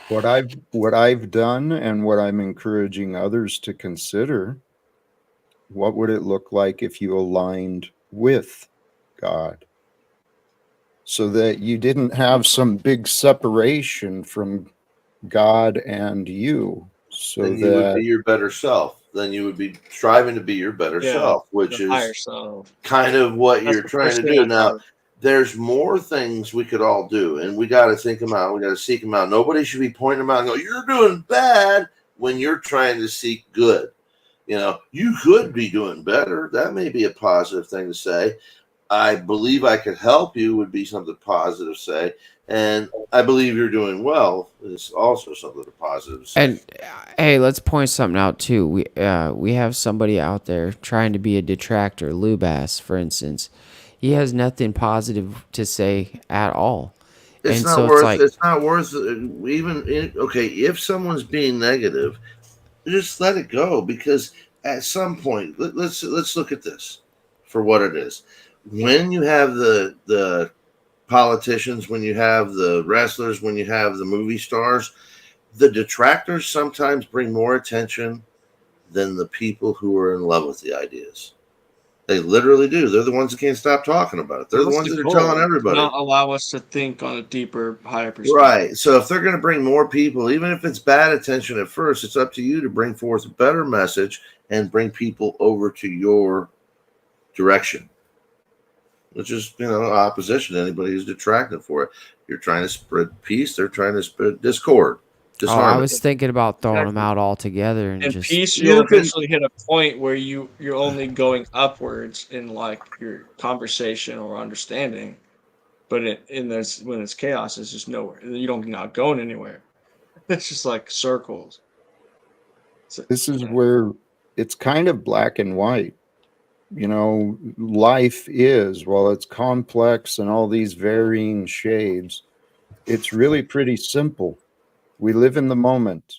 What I've done and what I'm encouraging others to consider, what would it look like if you aligned with God, so that you didn't have some big separation from God and you, so then you would be your better self. Then you would be striving to be your better self, which is kind of what you're trying to do. Now, there's more things we could all do, and we got to think them out. We got to seek them out. Nobody should be pointing them out and go, "You're doing bad," when you're trying to seek good. You could be doing better. That may be a positive thing to say. I believe I could help you would be something positive to say. And I believe you're doing well is also something positive to say. And hey, let's point something out too. We have somebody out there trying to be a detractor, Lubass, for instance. He has nothing positive to say at all. It's not worth even if someone's being negative, just let it go, because at some point, let's look at this for what it is. When you have the politicians, when you have the wrestlers, when you have the movie stars, the detractors sometimes bring more attention than the people who are in love with the ideas. They literally do. They're the ones that can't stop talking about it. They're the ones that are telling everybody. Not allow us to think on a deeper, higher perspective. Right. So if they're going to bring more people, even if it's bad attention at first, it's up to you to bring forth a better message and bring people over to your direction. Which is, opposition to anybody who's detracting for it. You're trying to spread peace. They're trying to spread discord. I was thinking about throwing them out altogether and just peace. You'll eventually hit a point where you're only going upwards in like your conversation or understanding, but when it's chaos, it's just nowhere. You're not going anywhere. It's just like circles. This is where it's kind of black and white. Life is, while it's complex and all these varying shades, it's really pretty simple. We live in the moment.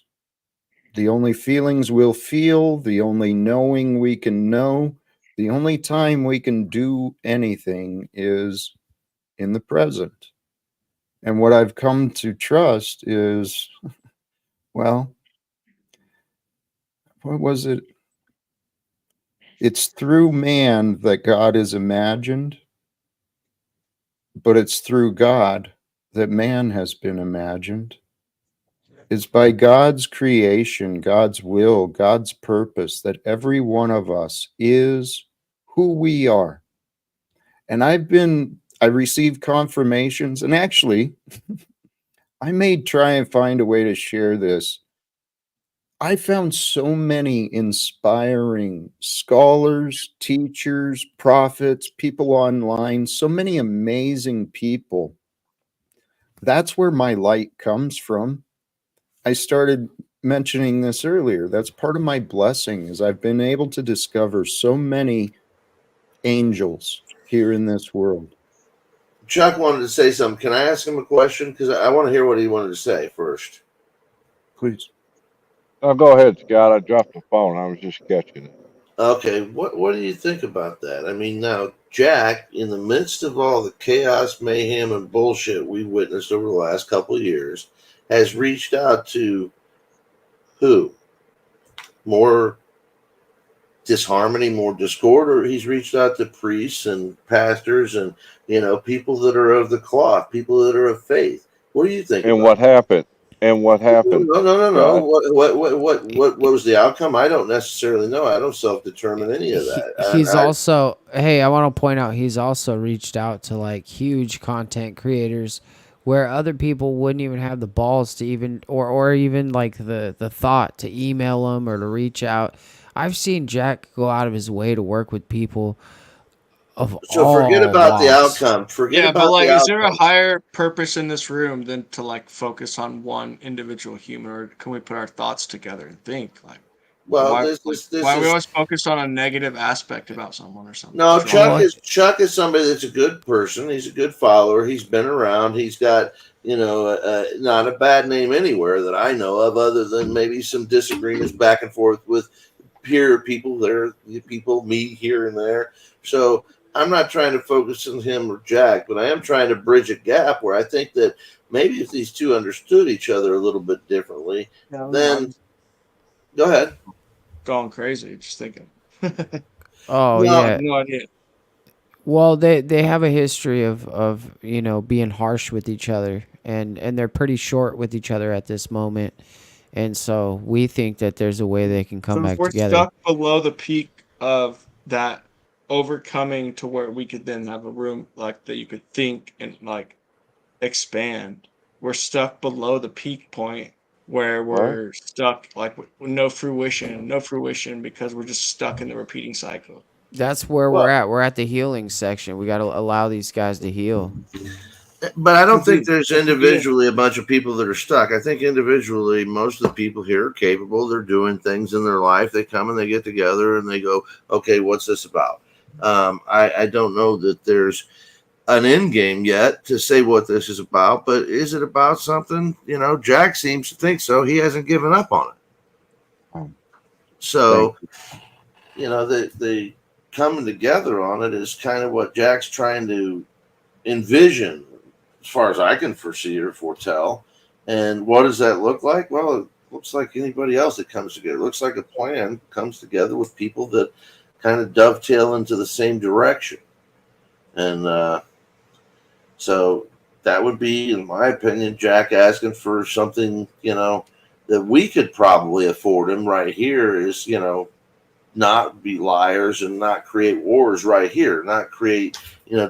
The only feelings we'll feel, the only knowing we can know, the only time we can do anything is in the present. And what I've come to trust is, well, what was it? It's through man that God is imagined, but it's through God that man has been imagined. It's by God's creation, God's will, God's purpose that every one of us is who we are. And I received confirmations, and actually, I may try and find a way to share this. I found so many inspiring scholars, teachers, prophets, people online, so many amazing people. That's where my light comes from. I started mentioning this earlier. That's part of my blessing is I've been able to discover so many angels here in this world. Chuck wanted to say something. Can I ask him a question? Because I want to hear what he wanted to say first. Please. Oh, go ahead, Scott. I dropped the phone. I was just catching it. Okay, what do you think about that? I mean, now Jack, in the midst of all the chaos, mayhem, and bullshit we witnessed over the last couple of years, has reached out to who? More disharmony, more discord, or he's reached out to priests and pastors and people that are of the cloth, people that are of faith. What do you think? And what happened? And what happened? No. What was the outcome? I don't necessarily know. I don't self-determine any of that. He's also, hey, I want to point out he's also reached out to like huge content creators where other people wouldn't even have the balls to even or even like the thought to email them or to reach out. I've seen Jack go out of his way to work with people of forget about the outcome. Is there a higher purpose in this room than to like focus on one individual human, or can we put our thoughts together and think like? Well, why are we always focused on a negative aspect about someone or something? No, Chuck is somebody that's a good person. He's a good follower. He's been around. He's got not a bad name anywhere that I know of, other than maybe some disagreements back and forth with peer people. Me here and there. So I'm not trying to focus on him or Jack, but I am trying to bridge a gap where I think that maybe if these two understood each other a little bit differently, then go ahead. Going crazy, just thinking. Oh yeah, no idea. Well, they have a history of being harsh with each other, and they're pretty short with each other at this moment, and so we think that there's a way they can come back together. We're stuck below the peak of that overcoming to where we could then have a room like that you could think and like expand. We're stuck below the peak point where we're stuck like with no fruition because we're just stuck in the repeating cycle. That's where we're at. We're at the healing section. We got to allow these guys to heal. But I don't think there's individually a bunch of people that are stuck. I think individually, most of the people here are capable. They're doing things in their life. They come and they get together and they go, okay, what's this about? I don't know that there's an end game yet to say what this is about, but is it about something? Jack seems to think so. He hasn't given up on it. So, the coming together on it is kind of what Jack's trying to envision, as far as I can foresee or foretell. And what does that look like? Well, it looks like anybody else that comes together. It looks like a plan comes together with people that kind of dovetail into the same direction. And so that would be, in my opinion, Jack asking for something, that we could probably afford him right here is, not be liars and not create wars right here, not create,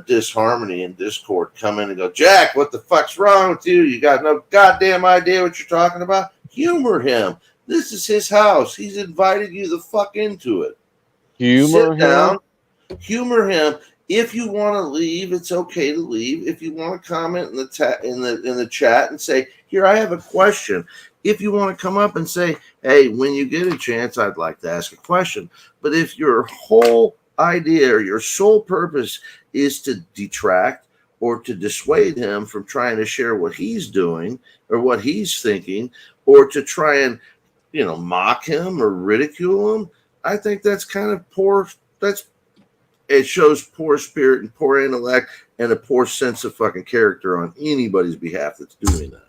disharmony and discord. Come in and go, Jack, what the fuck's wrong with you? You got no goddamn idea what you're talking about? Humor him. This is his house. He's invited you the fuck into it. Sit down, humor him. If you want to leave, it's okay to leave. If you want to comment in the chat and say, here, I have a question. If you want to come up and say, hey, when you get a chance, I'd like to ask a question. But if your whole idea or your sole purpose is to detract or to dissuade him from trying to share what he's doing or what he's thinking, or to try and mock him or ridicule him, I think that's kind of poor. It shows poor spirit and poor intellect and a poor sense of fucking character on anybody's behalf that's doing that.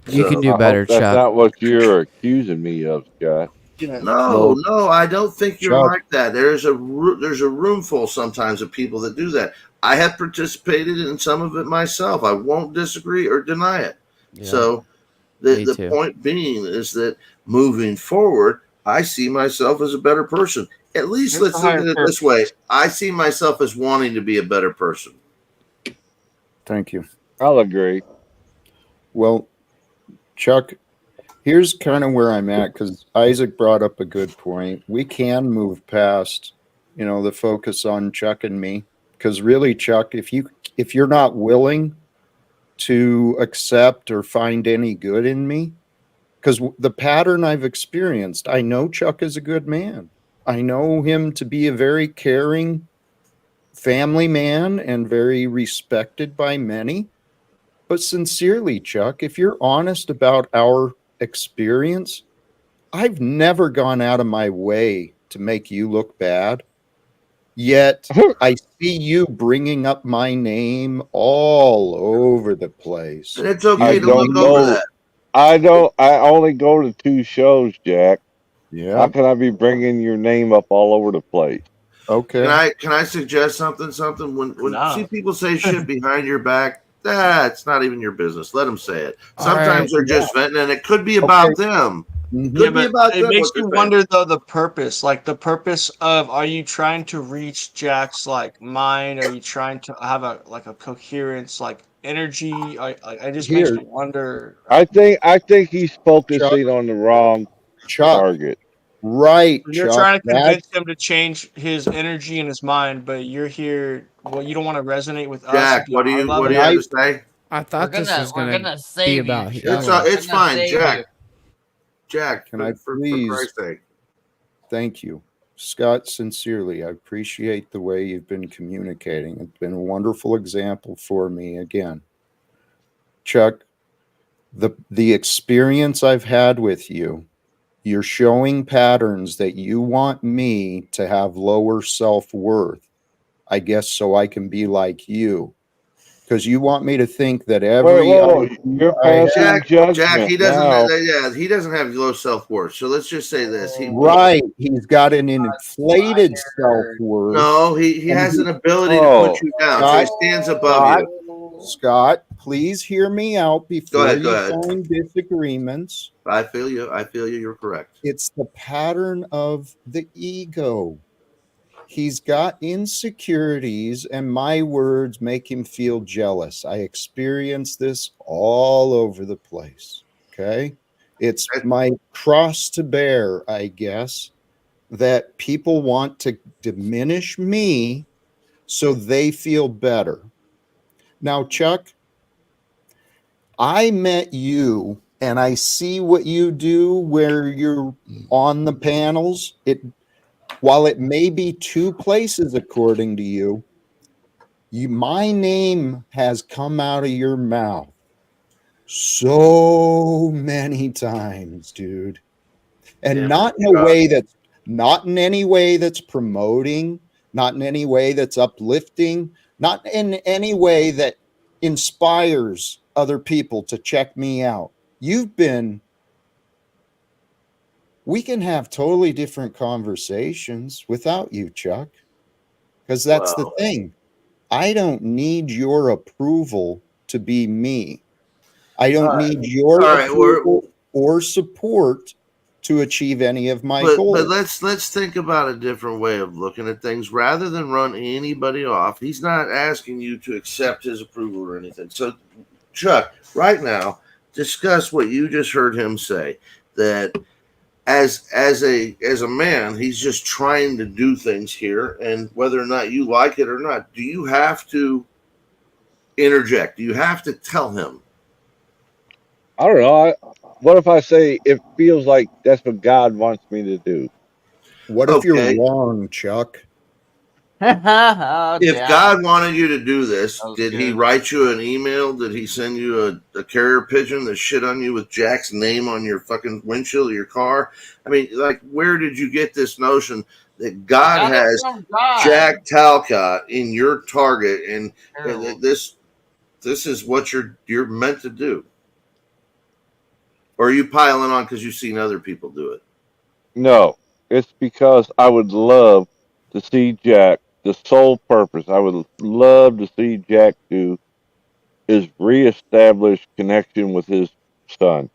You can do better, that's Chuck. not what you're accusing me of, Scott. No, I don't think you're Chuck. like that. There's a room full sometimes of people that do that. I have participated in some of it myself. I won't disagree or deny it. Yeah. So the point being is that moving forward, I see myself as a better person. At least let's look at it this way. I see myself as wanting to be a better person. Thank you. I'll agree. Well, Chuck, here's kind of where I'm at, because Isaac brought up a good point. We can move past, the focus on Chuck and me, because really, Chuck, if you're not willing to accept or find any good in me, because the pattern I've experienced, I know Chuck is a good man. I know him to be a very caring family man and very respected by many. But sincerely, Chuck, if you're honest about our experience, I've never gone out of my way to make you look bad. Yet I see you bringing up my name all over the place. And it's okay to look over that. I only go to 2 shows, Jack. Yeah. How can I be bringing your name up all over the place? Okay. Can I suggest something? When see people say shit behind your back, that's not even your business. Let them say it. Sometimes they're just venting, and it could be about them. Yeah, but it makes you wonder though the purpose, of, are you trying to reach Jack's mind? Are you trying to have a coherence, energy? I just makes me wonder. I think he's focusing on the wrong target. Right. You're trying to convince him to change his energy and his mind, but you're here. Well, you don't want to resonate with us. Jack, what do you have to say? I thought this was gonna be about it's fine, Jack. Jack, can I please? For Christ's sake. Thank you, Scott. Sincerely, I appreciate the way you've been communicating. It's been a wonderful example for me. Again, Chuck, the experience I've had with you, you're showing patterns that you want me to have lower self-worth, I guess, so I can be like you. Because you want me to think that Jack, he doesn't. Yeah, he doesn't have low self-worth. So let's just say this. He's got an inflated self-worth. No, he has an ability to put you down. So he stands above you. Scott, please hear me out before you find disagreements. I feel you. You're correct. It's the pattern of the ego. He's got insecurities, and my words make him feel jealous. I experience this all over the place. Okay. It's my cross to bear, I guess, that people want to diminish me so they feel better. Now, Chuck, I met you and I see what you do where you're on the panels. While it may be 2 places according to you, my name has come out of your mouth so many times, dude. And not in any way that's promoting, not in any way that's uplifting, not in any way that inspires other people to check me out. We can have totally different conversations without you, Chuck, because that's the thing. I don't need your approval to be me. I don't need your approval or support to achieve any of my goals. But let's think about a different way of looking at things. Rather than run anybody off, he's not asking you to accept his approval or anything. So, Chuck, right now, discuss what you just heard him say, that as a man, he's just trying to do things here, and whether or not you like it or not, do you have to interject? Do you have to tell him? I don't know. What if I say it feels like that's what God wants me to do? What if you're wrong, Chuck? Oh, If Jack. God wanted you to do this, That was did he good. write you an email? Did he send you a carrier pigeon that shit on you with Jack's name on your fucking windshield of your car? I mean, like, where did you get this notion that God Got it has from God. Jack Talcott in your target, and Terrible. this is what you're meant to do? Or are you piling on because you've seen other people do it? No, it's because I would love to see Jack. The sole purpose I would love to see Jack do is reestablish connection with his son.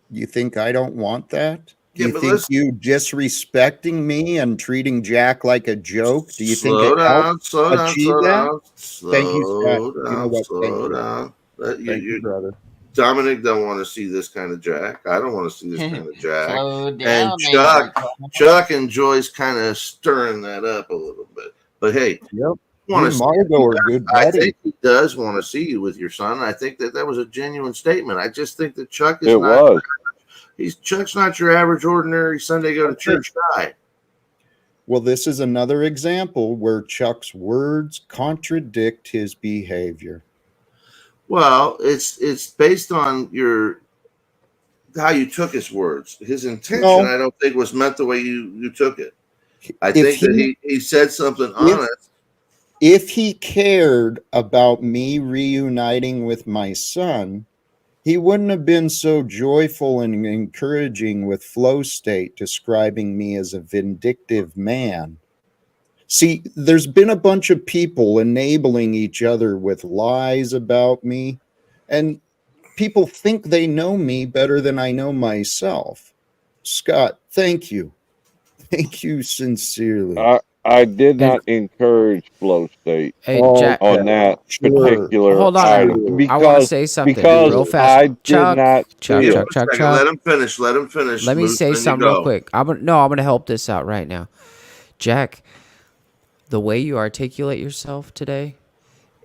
You think I don't want that? Do Yeah, you but think let's you disrespecting me and treating Jack like a joke? Do you think slow it helped down, slow down, achieve slow that? down, Thank you, Scott. slow You know down, what? Thank slow you. down. Thank you, brother. Dominic don't want to see this kind of Jack. I don't want to see this kind of Jack. Slow down, And Chuck enjoys kind of stirring that up a little bit. But hey, Yep. want You to and Margo are good I buddies. think he does want to see you with your son. I think that was a genuine statement. I just think that Chuck is It not. was. Chuck's not your average, ordinary Sunday go to church guy. Well, this is another example where Chuck's words contradict his behavior. Well, it's based on how you took his words. His intention, No. I don't think, was meant the way you took it. I If think that he said something honest. If he cared about me reuniting with my son, he wouldn't have been so joyful and encouraging with flow state, describing me as a vindictive man. See, there's been a bunch of people enabling each other with lies about me, and people think they know me better than I know myself. Scott, thank you. Thank you sincerely. I did And not encourage flow state hey, Oh, Jack, on that sure. particular hold on. item I want to say something real fast. I did not see Give him it. a second. Let him finish. Let him finish. Let me Moose, say then you something real go. quick. I'm gonna help this out right now. Jack, the way you articulate yourself today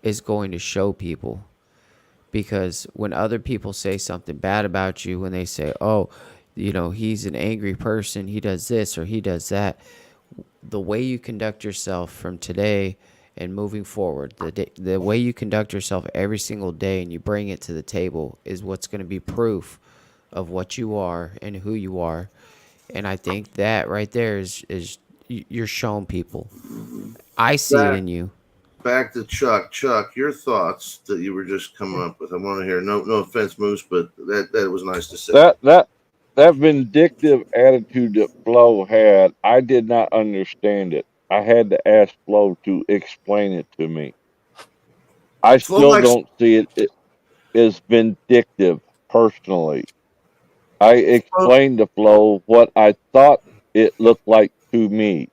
is going to show people, because when other people say something bad about you, when they say, "Oh, you know, he's an angry person, he does this or he does that," the way you conduct yourself from today and moving forward, the way you conduct yourself every single day and you bring it to the table is what's going to be proof of what you are and who you are. And I think that right there is you're showing people. I see it in you. Back to Chuck. Chuck, your thoughts that you were just coming up with. I want to hear. No offense, Moose, but that was nice to say. That vindictive attitude that Flo had, I did not understand it. I had to ask Flo to explain it to me. I still don't see it as vindictive personally. I explained to Flo what I thought it looked like to me.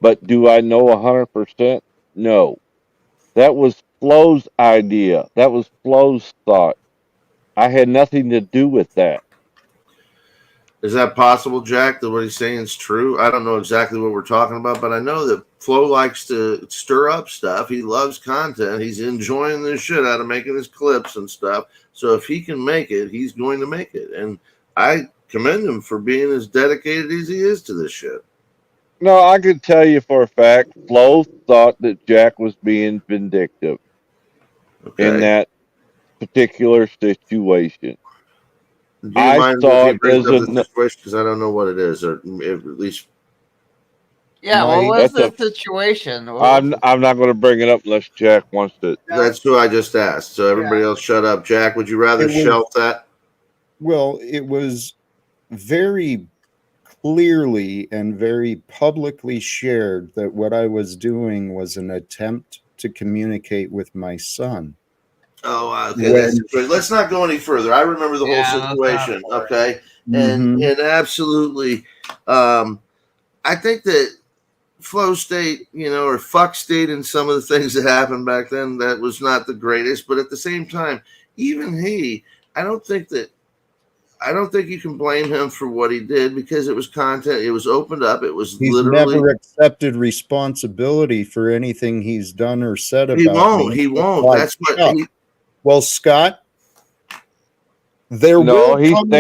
But do I know 100%? No. That was Flo's idea. That was Flo's thought. I had nothing to do with that. Is that possible, Jack, that what he's saying is true? I don't know exactly what we're talking about, but I know that Flo likes to stir up stuff. He loves content. He's enjoying the shit out of making his clips and stuff. So if he can make it, he's going to make it. And I commend him for being as dedicated as he is to this shit. No, I could tell you for a fact, Flo thought that Jack was being vindictive in that particular situation. Do you mind if he brings up the situation? Because I don't know what it is, or at least. Yeah, what was the situation? I'm not going to bring it up unless Jack wants to. That's who I just asked. So everybody else shut up. Jack, would you rather shelf that? Well, it was very clearly and very publicly shared that what I was doing was an attempt to communicate with my son. Oh, okay. That's great. Let's not go any further. I remember the whole situation. Okay. And absolutely, I think that flow state, or fuck state, and some of the things that happened back then, that was not the greatest. But at the same time, even I don't think you can blame him for what he did, because it was content. It was opened up. It was he's never accepted responsibility for anything he's done or said about me. He won't. That's what. Well, Scott, there will come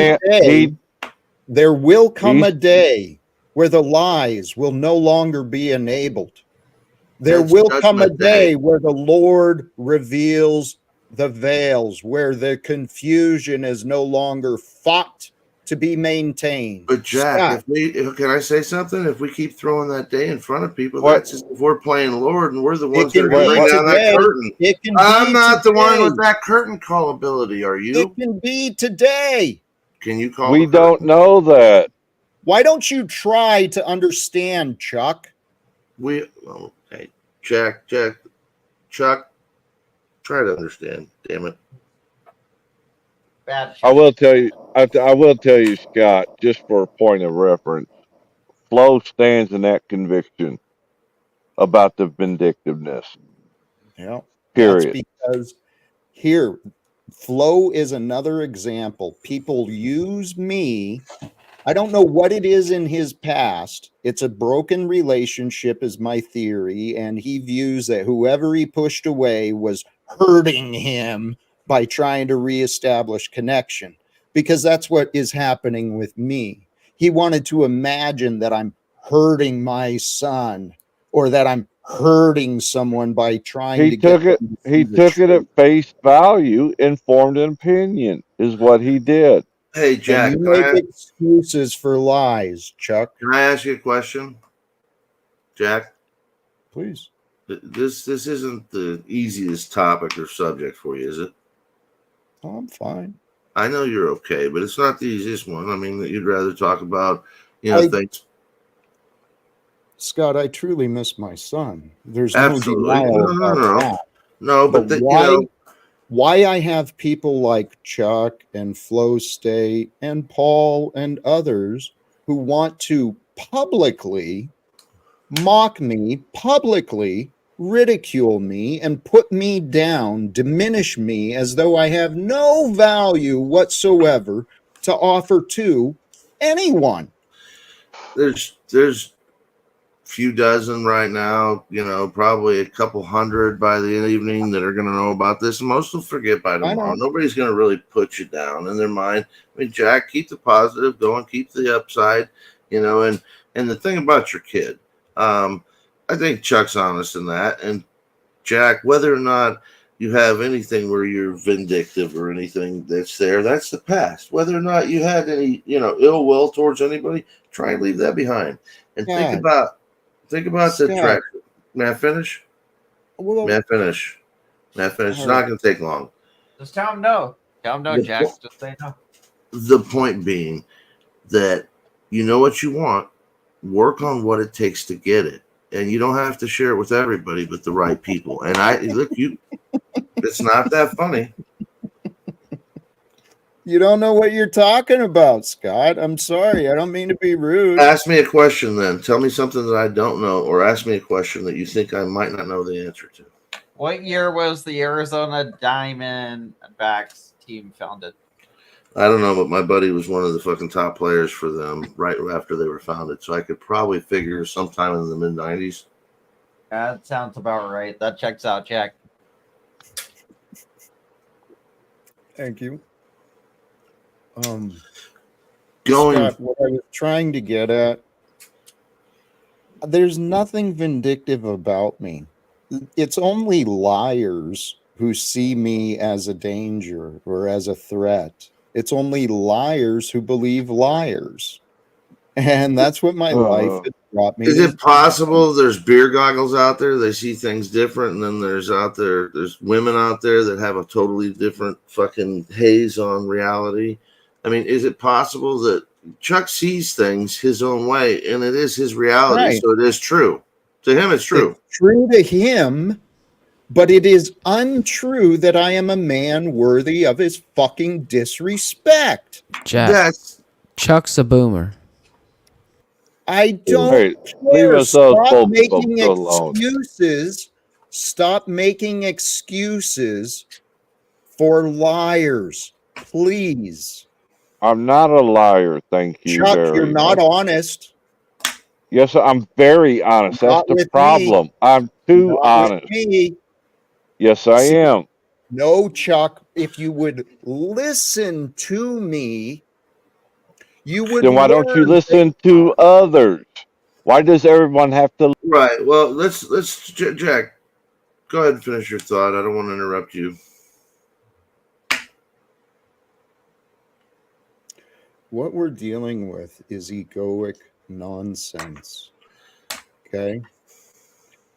a day where the lies will no longer be enabled. There will come a day where the Lord reveals the veils, where the confusion is no longer fought to be maintained. But Jack, Scott, can I say something? If we keep throwing that day in front of people, that's just if we're playing Lord and we're the ones that are going to bring down that curtain. I'm not the one with that curtain call ability. Are you? It can be today. Can you call? We don't know that. Why don't you try to understand, Chuck? Okay, Chuck, try to understand. Damn it. I will tell you. I will tell you, Scott, just for a point of reference. Flo stands in that conviction about the vindictiveness. Yeah. Period. That's because here, Flo is another example. People use me. I don't know what it is in his past. It's a broken relationship, is my theory. And he views that whoever he pushed away was hurting him by trying to reestablish connection, because that's what is happening with me. He wanted to imagine that I'm hurting my son, or that I'm hurting someone by trying to get them to He took it at face value. Informed opinion is what he did. Hey, Jack, and you make excuses for lies, Chuck. Can I ask you a question, Jack? Please. This isn't the easiest topic or subject for you, is it? Oh, I'm fine. I know you're okay, but it's not the easiest one. I mean, you'd rather talk about, things. Scott, I truly miss my son. There's Absolutely. no denial about that. No, but why I have people like Chuck and Flo State and Paul and others who want to publicly mock me, publicly ridicule me, and put me down, diminish me as though I have no value whatsoever to offer to anyone. There's few dozen right now, probably a couple hundred by the evening that are going to know about this. Most will forget by tomorrow. Nobody's going to really put you down in their mind. I mean, Jack, keep the positive going, keep the upside, and the thing about your kid, I think Chuck's honest in that. And Jack, whether or not you have anything where you're vindictive or anything that's there, that's the past. Whether or not you had any, ill will towards anybody, try and leave that behind. And think about the track. May I finish? May I finish? It's not going to take long. Just tell him no. Tell him no, Jack. Just say no. The point being that you know what you want. Work on what it takes to get it. And you don't have to share it with everybody but the right people. And it's not that funny. You don't know what you're talking about, Scott. I'm sorry. I don't mean to be rude. Ask me a question then. Tell me something that I don't know, or ask me a question that you think I might not know the answer to. What year was the Arizona Diamondbacks team founded? I don't know, but my buddy was one of the fucking top players for them right after they were founded. So I could probably figure sometime in the mid-90s. That sounds about right. That checks out, Jack. Thank you. Scott, what I was trying to get at, there's nothing vindictive about me. It's only liars who see me as a danger or as a threat. It's only liars who believe liars. And that's what my life has brought me. Is it possible there's beer goggles out there? They see things different. And then there's women out there that have a totally different fucking haze on reality. I mean, is it possible that Chuck sees things his own way and it is his reality? Right. So it is true. To him, it's true. It's true to him, but it is untrue that I am a man worthy of his fucking disrespect. Jack, Chuck's a boomer. I don't care. Stop making excuses. Stop making excuses for liars, please. I'm not a liar, thank you. Chuck, you're not honest. Yes, I'm very honest. That's the problem. I'm too honest. Yes, I am. No, Chuck, if you would listen to me, you would. Then why don't you listen to others? Why does everyone have to Right. Well, let's Jack, go ahead and finish your thought. I don't want to interrupt you. What we're dealing with is egoic nonsense. Okay.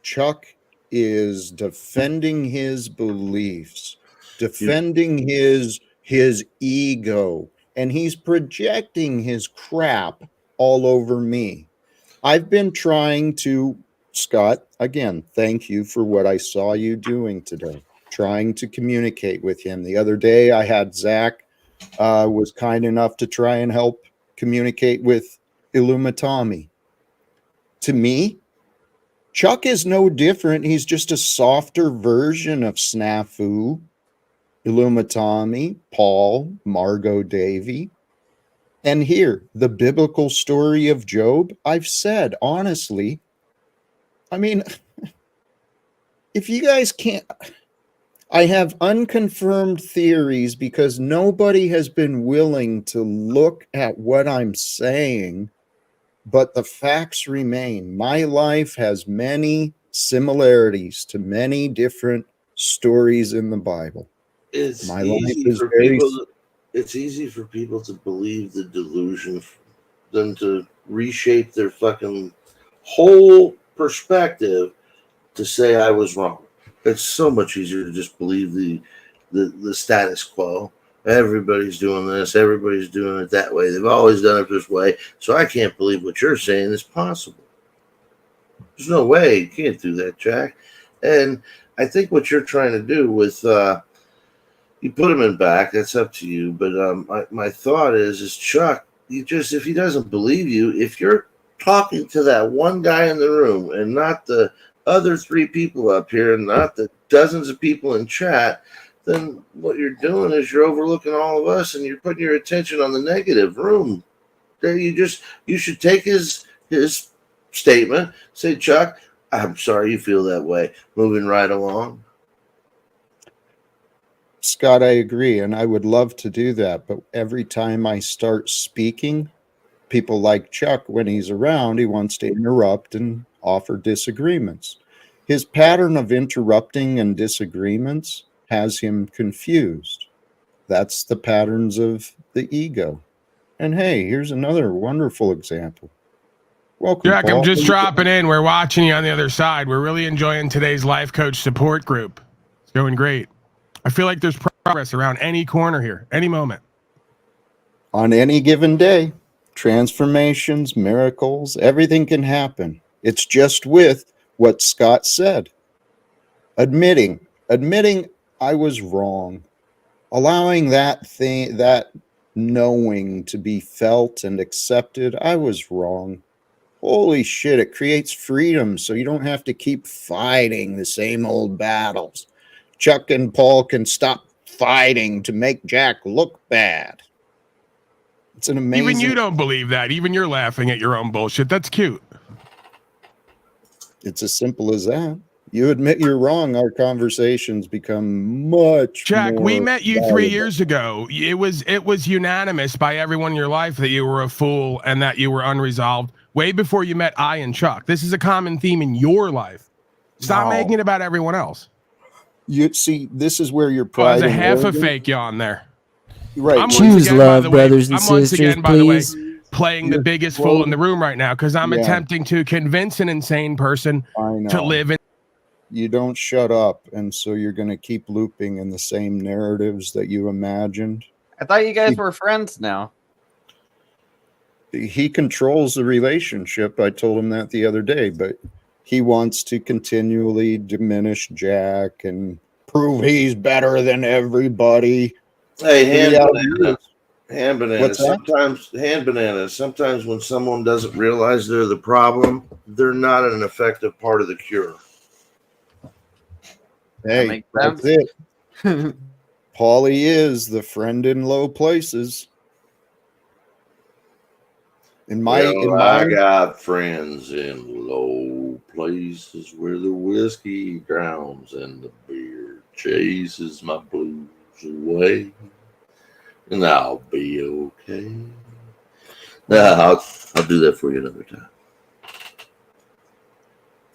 Chuck is defending his beliefs, defending his ego, and he's projecting his crap all over me. I've been trying to, Scott, again, thank you for what I saw you doing today, trying to communicate with him. The other day I had Zach was kind enough to try and help communicate with Illumitami. To me, Chuck is no different. He's just a softer version of Snafu, Illumitami, Paul, Margot Davy. And here, the biblical story of Job, I've said, honestly, I mean, if you guys can't, I have unconfirmed theories because nobody has been willing to look at what I'm saying, but the facts remain. My life has many similarities to many different stories in the Bible. It's easy for people to believe the delusion than to reshape their fucking whole perspective to say I was wrong. It's so much easier to just believe the status quo. Everybody's doing this. Everybody's doing it that way. They've always done it this way. So I can't believe what you're saying is possible. There's no way. You can't do that, Jack. And I think what you're trying to do with you put him in back, that's up to you. But my thought is Chuck, if he doesn't believe you, if you're talking to that one guy in the room and not the other three people up here and not the dozens of people in chat, then what you're doing is you're overlooking all of us and you're putting your attention on the negative room. You should take his statement, say, Chuck, I'm sorry you feel that way. Moving right along. Scott, I agree, and I would love to do that, but every time I start speaking, people like Chuck, when he's around, he wants to interrupt and offer disagreements. His pattern of interrupting and disagreements has him confused. That's the patterns of the ego. And hey, here's another wonderful example. Welcome, Jack, Paul. I'm just dropping in. We're watching you on the other side. We're really enjoying today's life coach support group. It's going great. I feel like there's progress around any corner here, any moment. On any given day, transformations, miracles, everything can happen. It's just with what Scott said. Admitting I was wrong. Allowing that knowing to be felt and accepted, I was wrong. Holy shit, it creates freedom so you don't have to keep fighting the same old battles. Chuck and Paul can stop fighting to make Jack look bad. It's an amazing... Even you don't believe that. Even you're laughing at your own bullshit. That's cute. It's as simple as that. You admit you're wrong, our conversations become much Jack, more we met you valuable. 3 years ago. It was unanimous by everyone in your life that you were a fool and that you were unresolved way before you met I and Chuck. This is a common theme in your life. Stop making it about everyone else. You see, this is where your pride. There's a half a fake yawn there. Right. Choose love, brothers and sisters, by the way, please. playing the biggest fool in the room right now because I'm attempting to convince an insane person to live in. You don't shut up, and so you're going to keep looping in the same narratives that you imagined. I thought you guys were friends now. He controls the relationship. I told him that the other day, but he wants to continually diminish Jack and prove he's better than everybody. Hey, hand bananas. Sometimes when someone doesn't realize they're the problem, they're not an effective part of the cure. Hey, that's it. Paulie is the friend in low places. I got friends in low places where the whiskey drowns and the beer chases my blues away, and I'll be okay. I'll do that for you another time.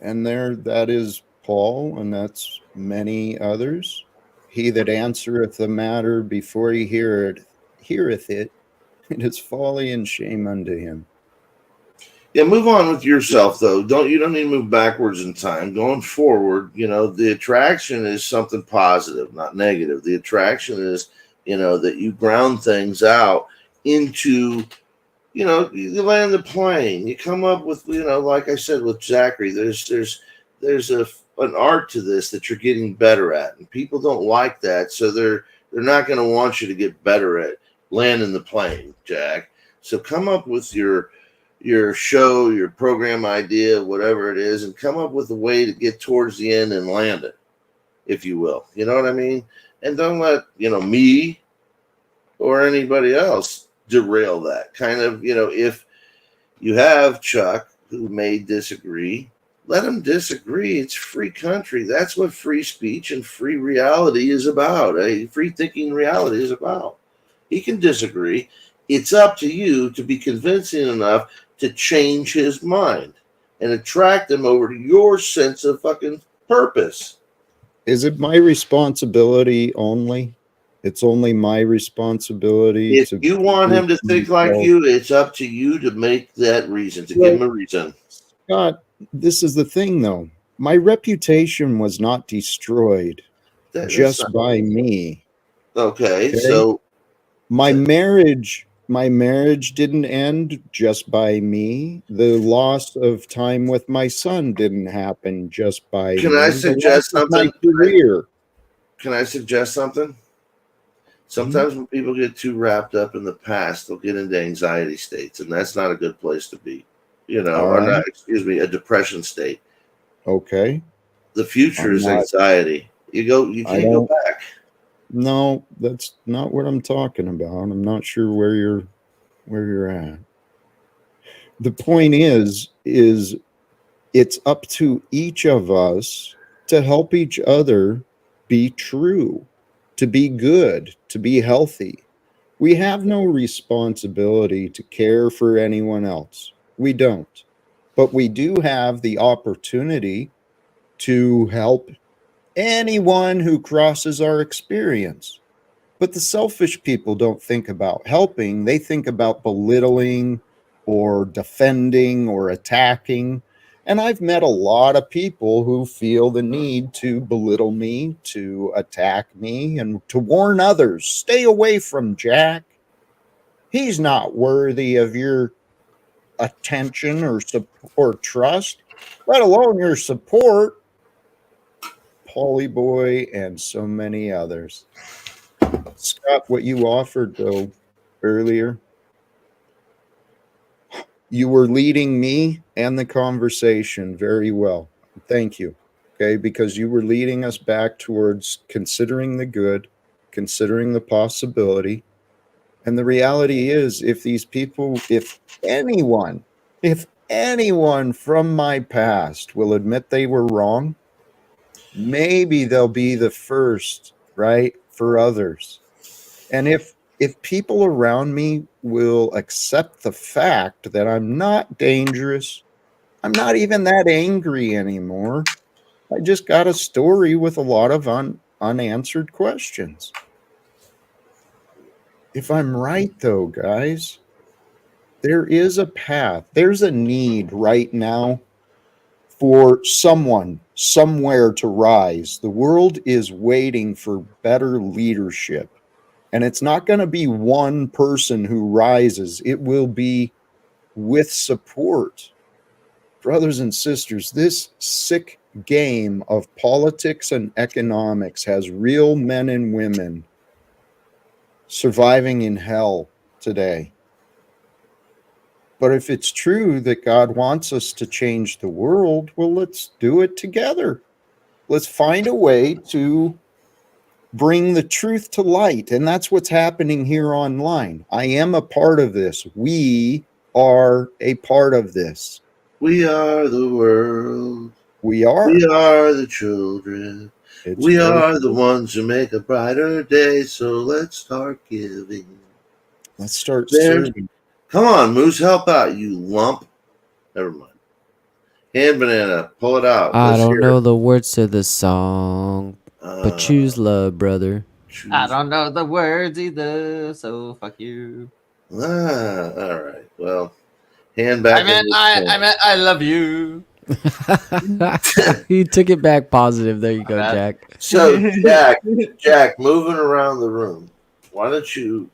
And that is Paul, and that's many others. He that answereth the matter before he heareth it, it is folly and shame unto him. Yeah, move on with yourself though. You don't need to move backwards in time. Going forward, the attraction is something positive, not negative. The attraction is, that you ground things out into, you land the plane. You come up with, like I said with Zachary, there's an art to this that you're getting better at, and people don't like that, so they're not going to want you to get better at landing the plane, Jack. So come up with your show, your program idea, whatever it is, and come up with a way to get towards the end and land it, if you will. You know what I mean? And don't let, me or anybody else derail that. Kind of, if you have Chuck who may disagree, let him disagree. It's free country. That's what free speech and free reality is about. Free thinking reality is about. He can disagree. It's up to you to be convincing enough to change his mind and attract him over to your sense of fucking purpose. Is it my responsibility only? It's only my responsibility. If you want him to think like you, it's up to you to make that reason, to give him a reason. Scott, this is the thing, though. My reputation was not destroyed just by me. Okay, so my marriage didn't end just by me. The loss of time with my son didn't happen just by me. Can I suggest something? Can I suggest something? Sometimes when people get too wrapped up in the past, they'll get into anxiety states, and that's not a good place to be. A depression state. Okay. The future is anxiety. You can't go back. No, that's not what I'm talking about. I'm not sure where you're at. The point is it's up to each of us to help each other be true, to be good, to be healthy. We have no responsibility to care for anyone else. We don't. But we do have the opportunity to help anyone who crosses our experience. But the selfish people don't think about helping. They think about belittling or defending or attacking. And I've met a lot of people who feel the need to belittle me, to attack me, and to warn others, stay away from Jack. He's not worthy of your attention or trust, let alone your support. Paulie Boy and so many others. Scott, what you offered, though, earlier, you were leading me and the conversation very well. Thank you. Okay, because you were leading us back towards considering the good, considering the possibility. And the reality is, if anyone from my past will admit they were wrong, maybe they'll be the first, right, for others. And if people around me will accept the fact that I'm not dangerous, I'm not even that angry anymore. I just got a story with a lot of unanswered questions. If I'm right, though, guys, there is a path. There's a need right now for someone somewhere to rise. The world is waiting for better leadership. And it's not going to be one person who rises. It will be with support. Brothers and sisters, this sick game of politics and economics has real men and women surviving in hell today. But if it's true that God wants us to change the world, well, let's do it together. Let's find a way to bring the truth to light. And that's what's happening here online. I am a part of this. We are a part of this. We are the world. We are. We are the children. We are the ones who make a brighter day. So let's start giving. Let's start serving. Come on, Moose, help out, you lump. Never mind. Hand banana, pull it out. I Let's don't hear know it. the words to the song, but choose love, brother. I don't know the words either, so fuck you. All right. Well, hand back. I meant I love you. He took it back positive. There you go, Jack. So Jack, moving around the room. Why don't you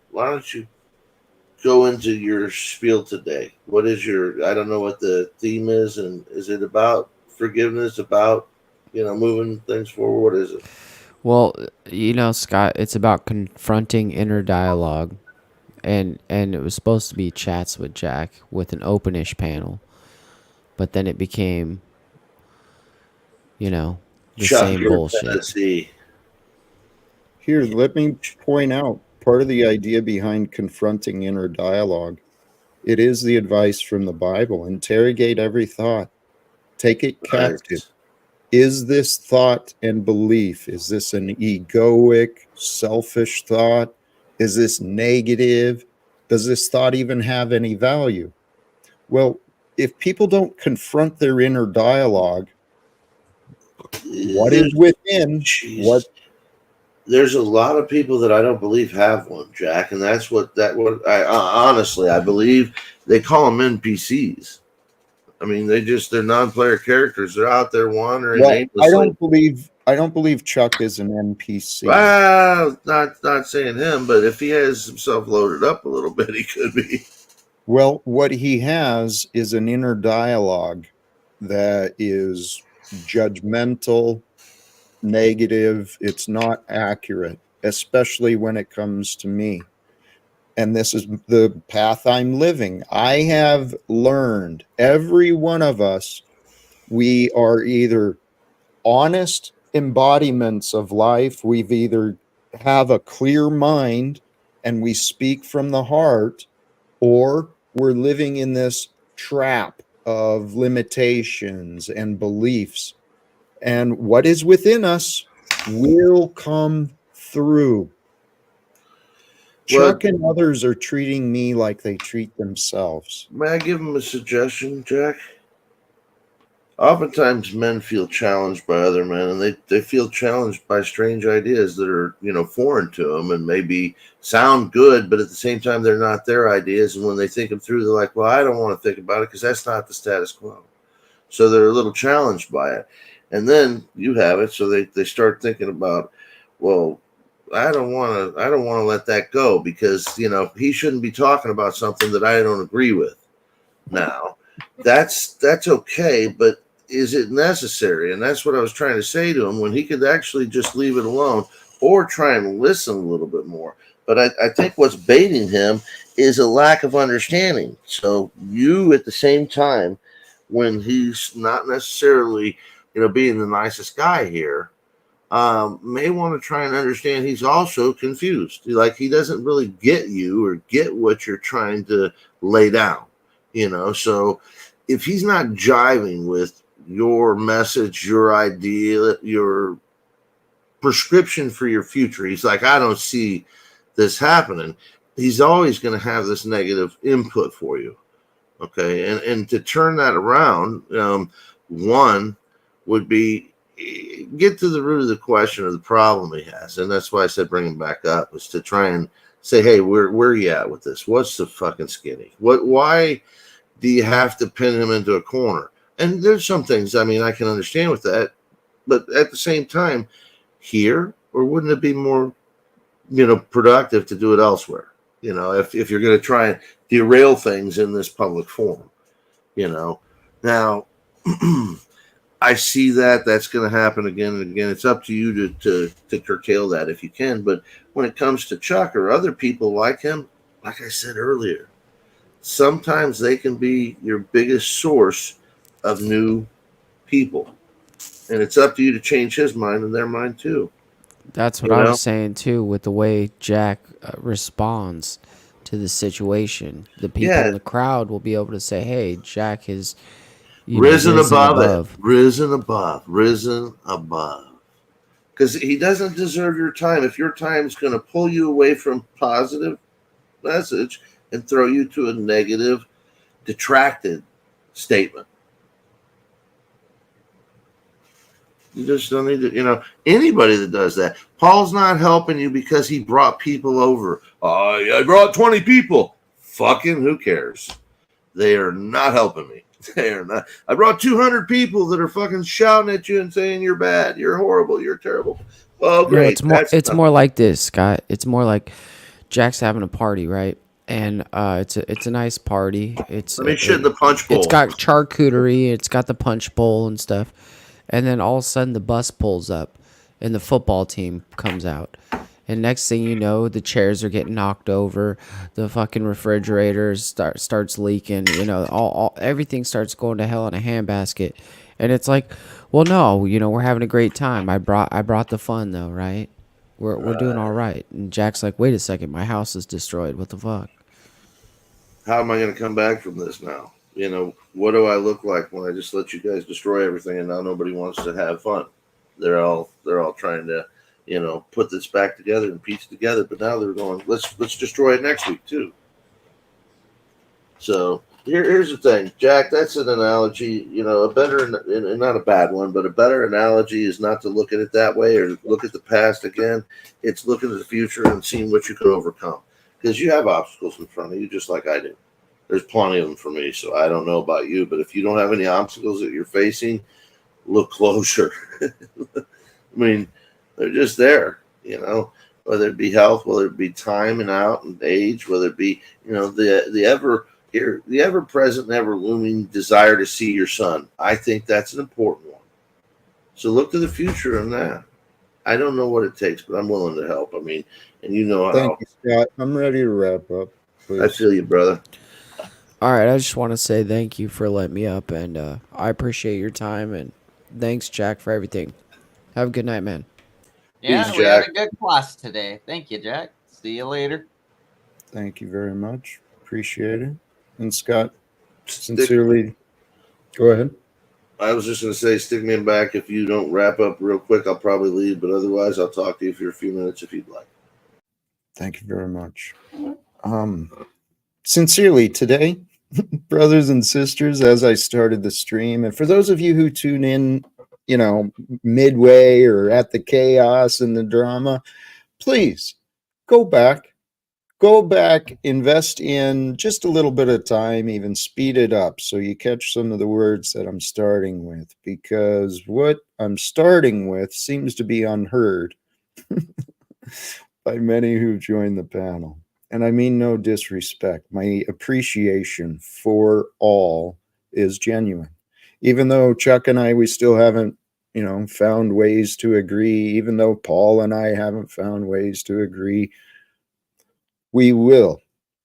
go into your spiel today? What is your? I don't know what the theme is, and is it about forgiveness? About moving things forward? What is it? Well, Scott, it's about confronting inner dialogue, and it was supposed to be chats with Jack with an openish panel, but then it became, the Chuck same in bullshit. Tennessee. Here, let me point out part of the idea behind confronting inner dialogue. It is the advice from the Bible. Interrogate every thought. Take it captive. Is this thought and belief, is this an egoic, selfish thought? Is this negative? Does this thought even have any value? Well, if people don't confront their inner dialogue, what is within? What? There's a lot of people that I don't believe have one, Jack, and that's what I honestly I believe they call them NPCs. I mean, they're non-player characters. They're out there wandering aimlessly. I don't believe Chuck is an NPC. Well, not saying him, but if he has himself loaded up a little bit, he could be. Well, what he has is an inner dialogue that is judgmental, negative. It's not accurate, especially when it comes to me. And this is the path I'm living. I have learned, every one of us, we are either honest embodiments of life. We've either have a clear mind and we speak from the heart, or we're living in this trap of limitations and beliefs. And what is within us will come through. Chuck and others are treating me like they treat themselves. May I give them a suggestion, Jack? Oftentimes men feel challenged by other men, and they feel challenged by strange ideas that are, foreign to them and maybe sound good, but at the same time, they're not their ideas. And when they think them through, they're like, well, I don't want to think about it because that's not the status quo. So they're a little challenged by it. And then you have it. So they start thinking about, well, I don't want to let that go because, he shouldn't be talking about something that I don't agree with. Now, that's okay, but is it necessary? And that's what I was trying to say to him, when he could actually just leave it alone or try and listen a little bit more. But I think what's baiting him is a lack of understanding. So you, at the same time, when he's not necessarily, being the nicest guy here, may want to try and understand he's also confused. Like he doesn't really get you or get what you're trying to lay down, So if he's not jiving with your message, your idea, your prescription for your future, he's like, I don't see this happening. He's always going to have this negative input for you. Okay. And to turn that around, one would be get to the root of the question or the problem he has. And that's why I said bring him back up, was to try and say, hey, where are you at with this? What's the fucking skinny? Why do you have to pin him into a corner? And there's some things, I mean, I can understand with that, but at the same time, here, or wouldn't it be more, productive to do it elsewhere? If you're going to try and derail things in this public forum, now I see that's going to happen again and again. It's up to you to curtail that if you can. But when it comes to Chuck or other people like him, like I said earlier, sometimes they can be your biggest source of new people. And it's up to you to change his mind and their mind too. That's what I was saying too, with the way Jack responds to the situation. The people in the crowd will be able to say, hey, Jack has risen above. Because he doesn't deserve your time. If your time is going to pull you away from positive message and throw you to a negative, detracted statement. You just don't need to, anybody that does that. Paul's not helping you because he brought people over. I brought 20 people. Fucking who cares? They are not helping me. They are not. I brought 200 people that are fucking shouting at you and saying you're bad, you're horrible, you're terrible. Well, great. No, it's more like this, Scott. It's more like Jack's having a party, right? And it's a nice party. Let me shit in the punch bowl. It's got charcuterie. It's got the punch bowl and stuff. And then all of a sudden the bus pulls up, and the football team comes out. And next thing you know, the chairs are getting knocked over. The fucking refrigerator starts leaking. Everything starts going to hell in a handbasket. And it's like, well, no, we're having a great time. I brought the fun though, right? We're doing all right. And Jack's like, wait a second, my house is destroyed. What the fuck? How am I going to come back from this now? What do I look like when I just let you guys destroy everything and now nobody wants to have fun? They're all trying to, put this back together and piece it together. But now they're going, let's destroy it next week too. So here's the thing, Jack. That's an analogy. A better, and not a bad one, but a better analogy is not to look at it that way or look at the past again. It's looking at the future and seeing what you could overcome, because you have obstacles in front of you, just like I do. There's plenty of them for me, so I don't know about you, but if you don't have any obstacles that you're facing, look closer. I mean, they're just there, whether it be health, whether it be time and out and age, whether it be, the ever present and ever looming desire to see your son. I think that's an important one. So look to the future on that. I don't know what it takes, but I'm willing to help. I mean, and how. Thank you, Scott. I'm ready to wrap up. Please. I feel you, brother. All right, I just want to say thank you for letting me up, and I appreciate your time, and thanks, Jack, for everything. Have a good night, man. Yeah, Peace, we had Jack. a good class today. Thank you, Jack. See you later. Thank you very much. Appreciate it. And Scott, sincerely, go ahead. I was just going to say, stick me in back. If you don't wrap up real quick, I'll probably leave, but otherwise I'll talk to you for a few minutes if you'd like. Thank you very much. Sincerely, today, brothers and sisters, as I started the stream, and for those of you who tune in, midway or at the chaos and the drama, please go back, invest in just a little bit of time, even speed it up so you catch some of the words that I'm starting with, because what I'm starting with seems to be unheard by many who joined the panel. And I mean no disrespect. My appreciation for all is genuine. Even though Chuck and I, we still haven't, found ways to agree, even though Paul and I haven't found ways to agree, we will.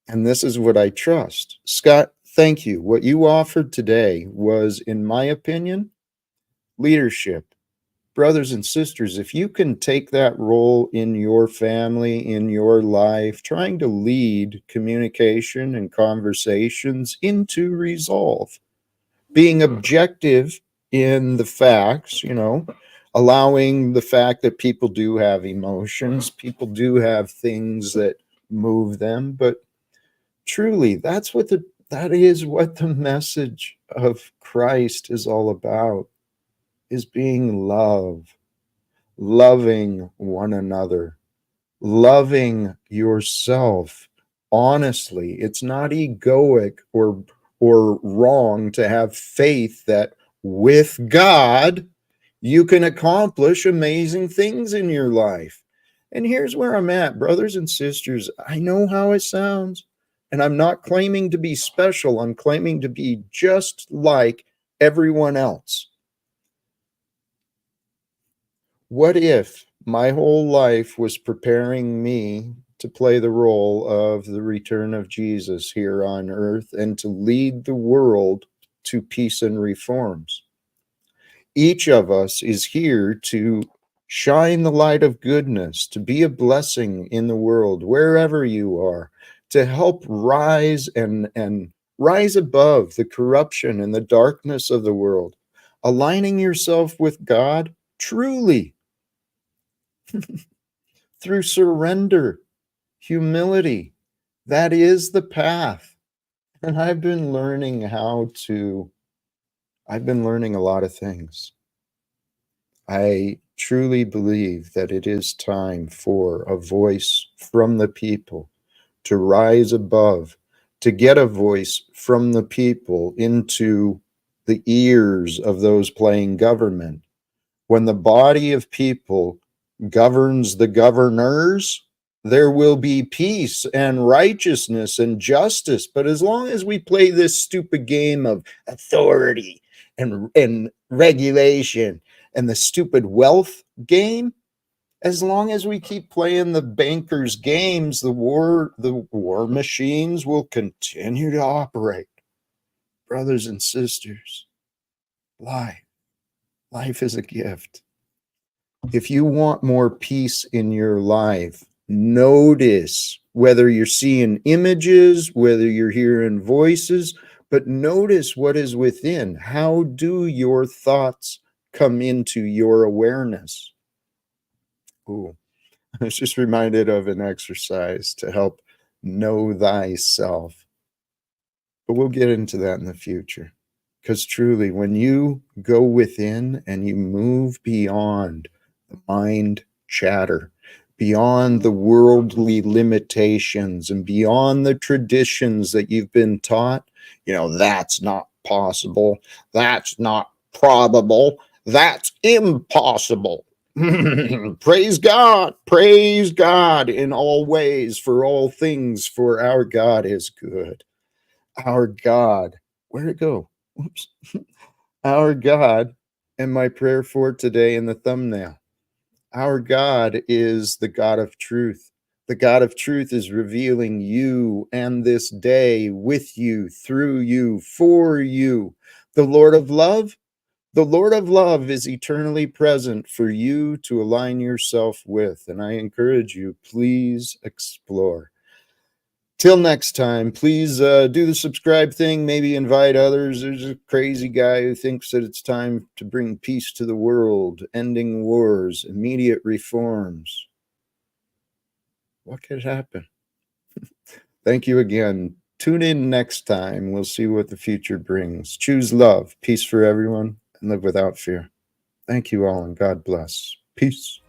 And this is what I trust. Scott, thank you. What you offered today was, in my opinion, leadership. Brothers and sisters, if you can take that role in your family, in your life, trying to lead communication and conversations into resolve, being objective in the facts, allowing the fact that people do have emotions, people do have things that move them, but truly that is what the message of Christ is all about, is being loving one another, loving yourself honestly. It's not egoic or wrong to have faith that with God you can accomplish amazing things in your life. And here's where I'm at, brothers and sisters. I know how it sounds, and I'm not claiming to be special. I'm claiming to be just like everyone else. What if my whole life was preparing me to play the role of the return of Jesus here on earth and to lead the world to peace and reforms? Each of us is here to shine the light of goodness, to be a blessing in the world, wherever you are, to help rise and rise above the corruption and the darkness of the world, aligning yourself with God truly through surrender, humility. That is the path. And I've been learning a lot of things. I truly believe that it is time for a voice from the people to rise above, to get a voice from the people into the ears of those playing government. When the body of people governs the governors, there will be peace and righteousness and justice. But as long as we play this stupid game of authority and regulation and the stupid wealth game, as long as we keep playing the bankers' games, the war machines will continue to operate. Brothers and sisters, life is a gift. If you want more peace in your life, notice whether you're seeing images, whether you're hearing voices, but notice what is within. How do your thoughts come into your awareness? Ooh, I was just reminded of an exercise to help know thyself. But we'll get into that in the future. Because truly, when you go within and you move beyond the mind chatter, beyond the worldly limitations and beyond the traditions that you've been taught, that's not possible, that's not probable, that's impossible. Praise God in all ways, for all things, for our God is good. Our God, where'd it go? Oops. Our God, and my prayer for today in the thumbnail. Our God is the God of truth. The God of truth is revealing you and this day with you, through you, for you. The Lord of love is eternally present for you to align yourself with. And I encourage you, please explore. Till next time, please do the subscribe thing, maybe invite others. There's a crazy guy who thinks that it's time to bring peace to the world, ending wars, immediate reforms. What could happen? Thank you again. Tune in next time. We'll see what the future brings. Choose love, peace for everyone, and live without fear. Thank you all, and God bless. Peace.